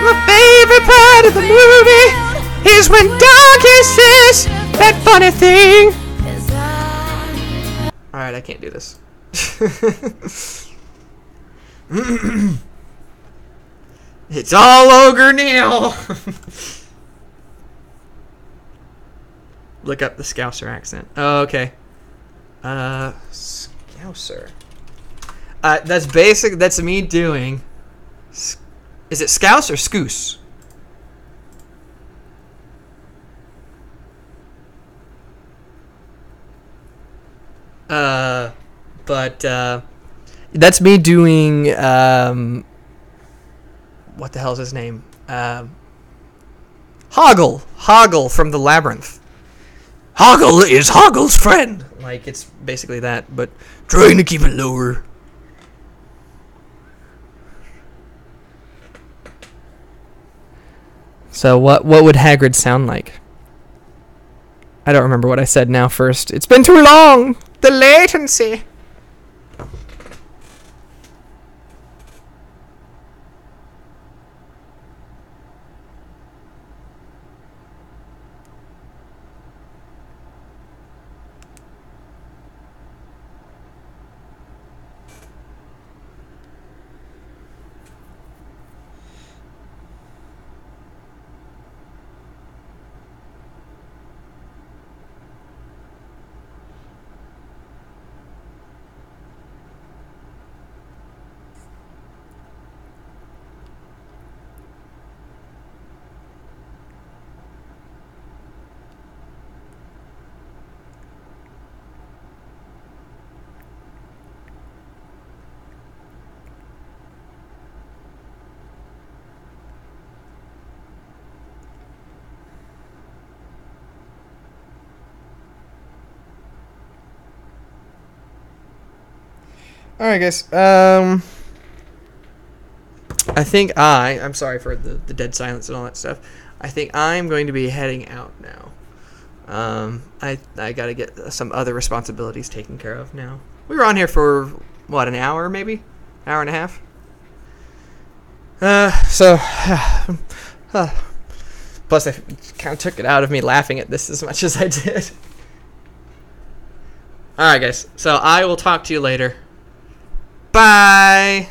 My favorite part of the movie is when Donkey says that funny thing. Alright, I can't do this. It's all Ogre Neil. Look up the Scouser accent. Oh, okay. Scouser. That's basic. That's me doing. Is it Scouse or Scoose? That's me doing. What the hell is his name? Hoggle from the labyrinth. Hoggle is Hoggle's friend. Like, it's basically that, but Trying to keep it lower. so what would Hagrid sound like? I don't remember what I said now first. It's been too long. The latency. Alright, guys. I think I'm sorry for the dead silence and all that stuff. I think I'm going to be heading out now. I gotta get some other responsibilities taken care of now. We were on here for, what, an hour maybe? Hour and a half? Plus I kind of took it out of me laughing at this as much as I did. Alright, guys. So I will talk to you later. Bye!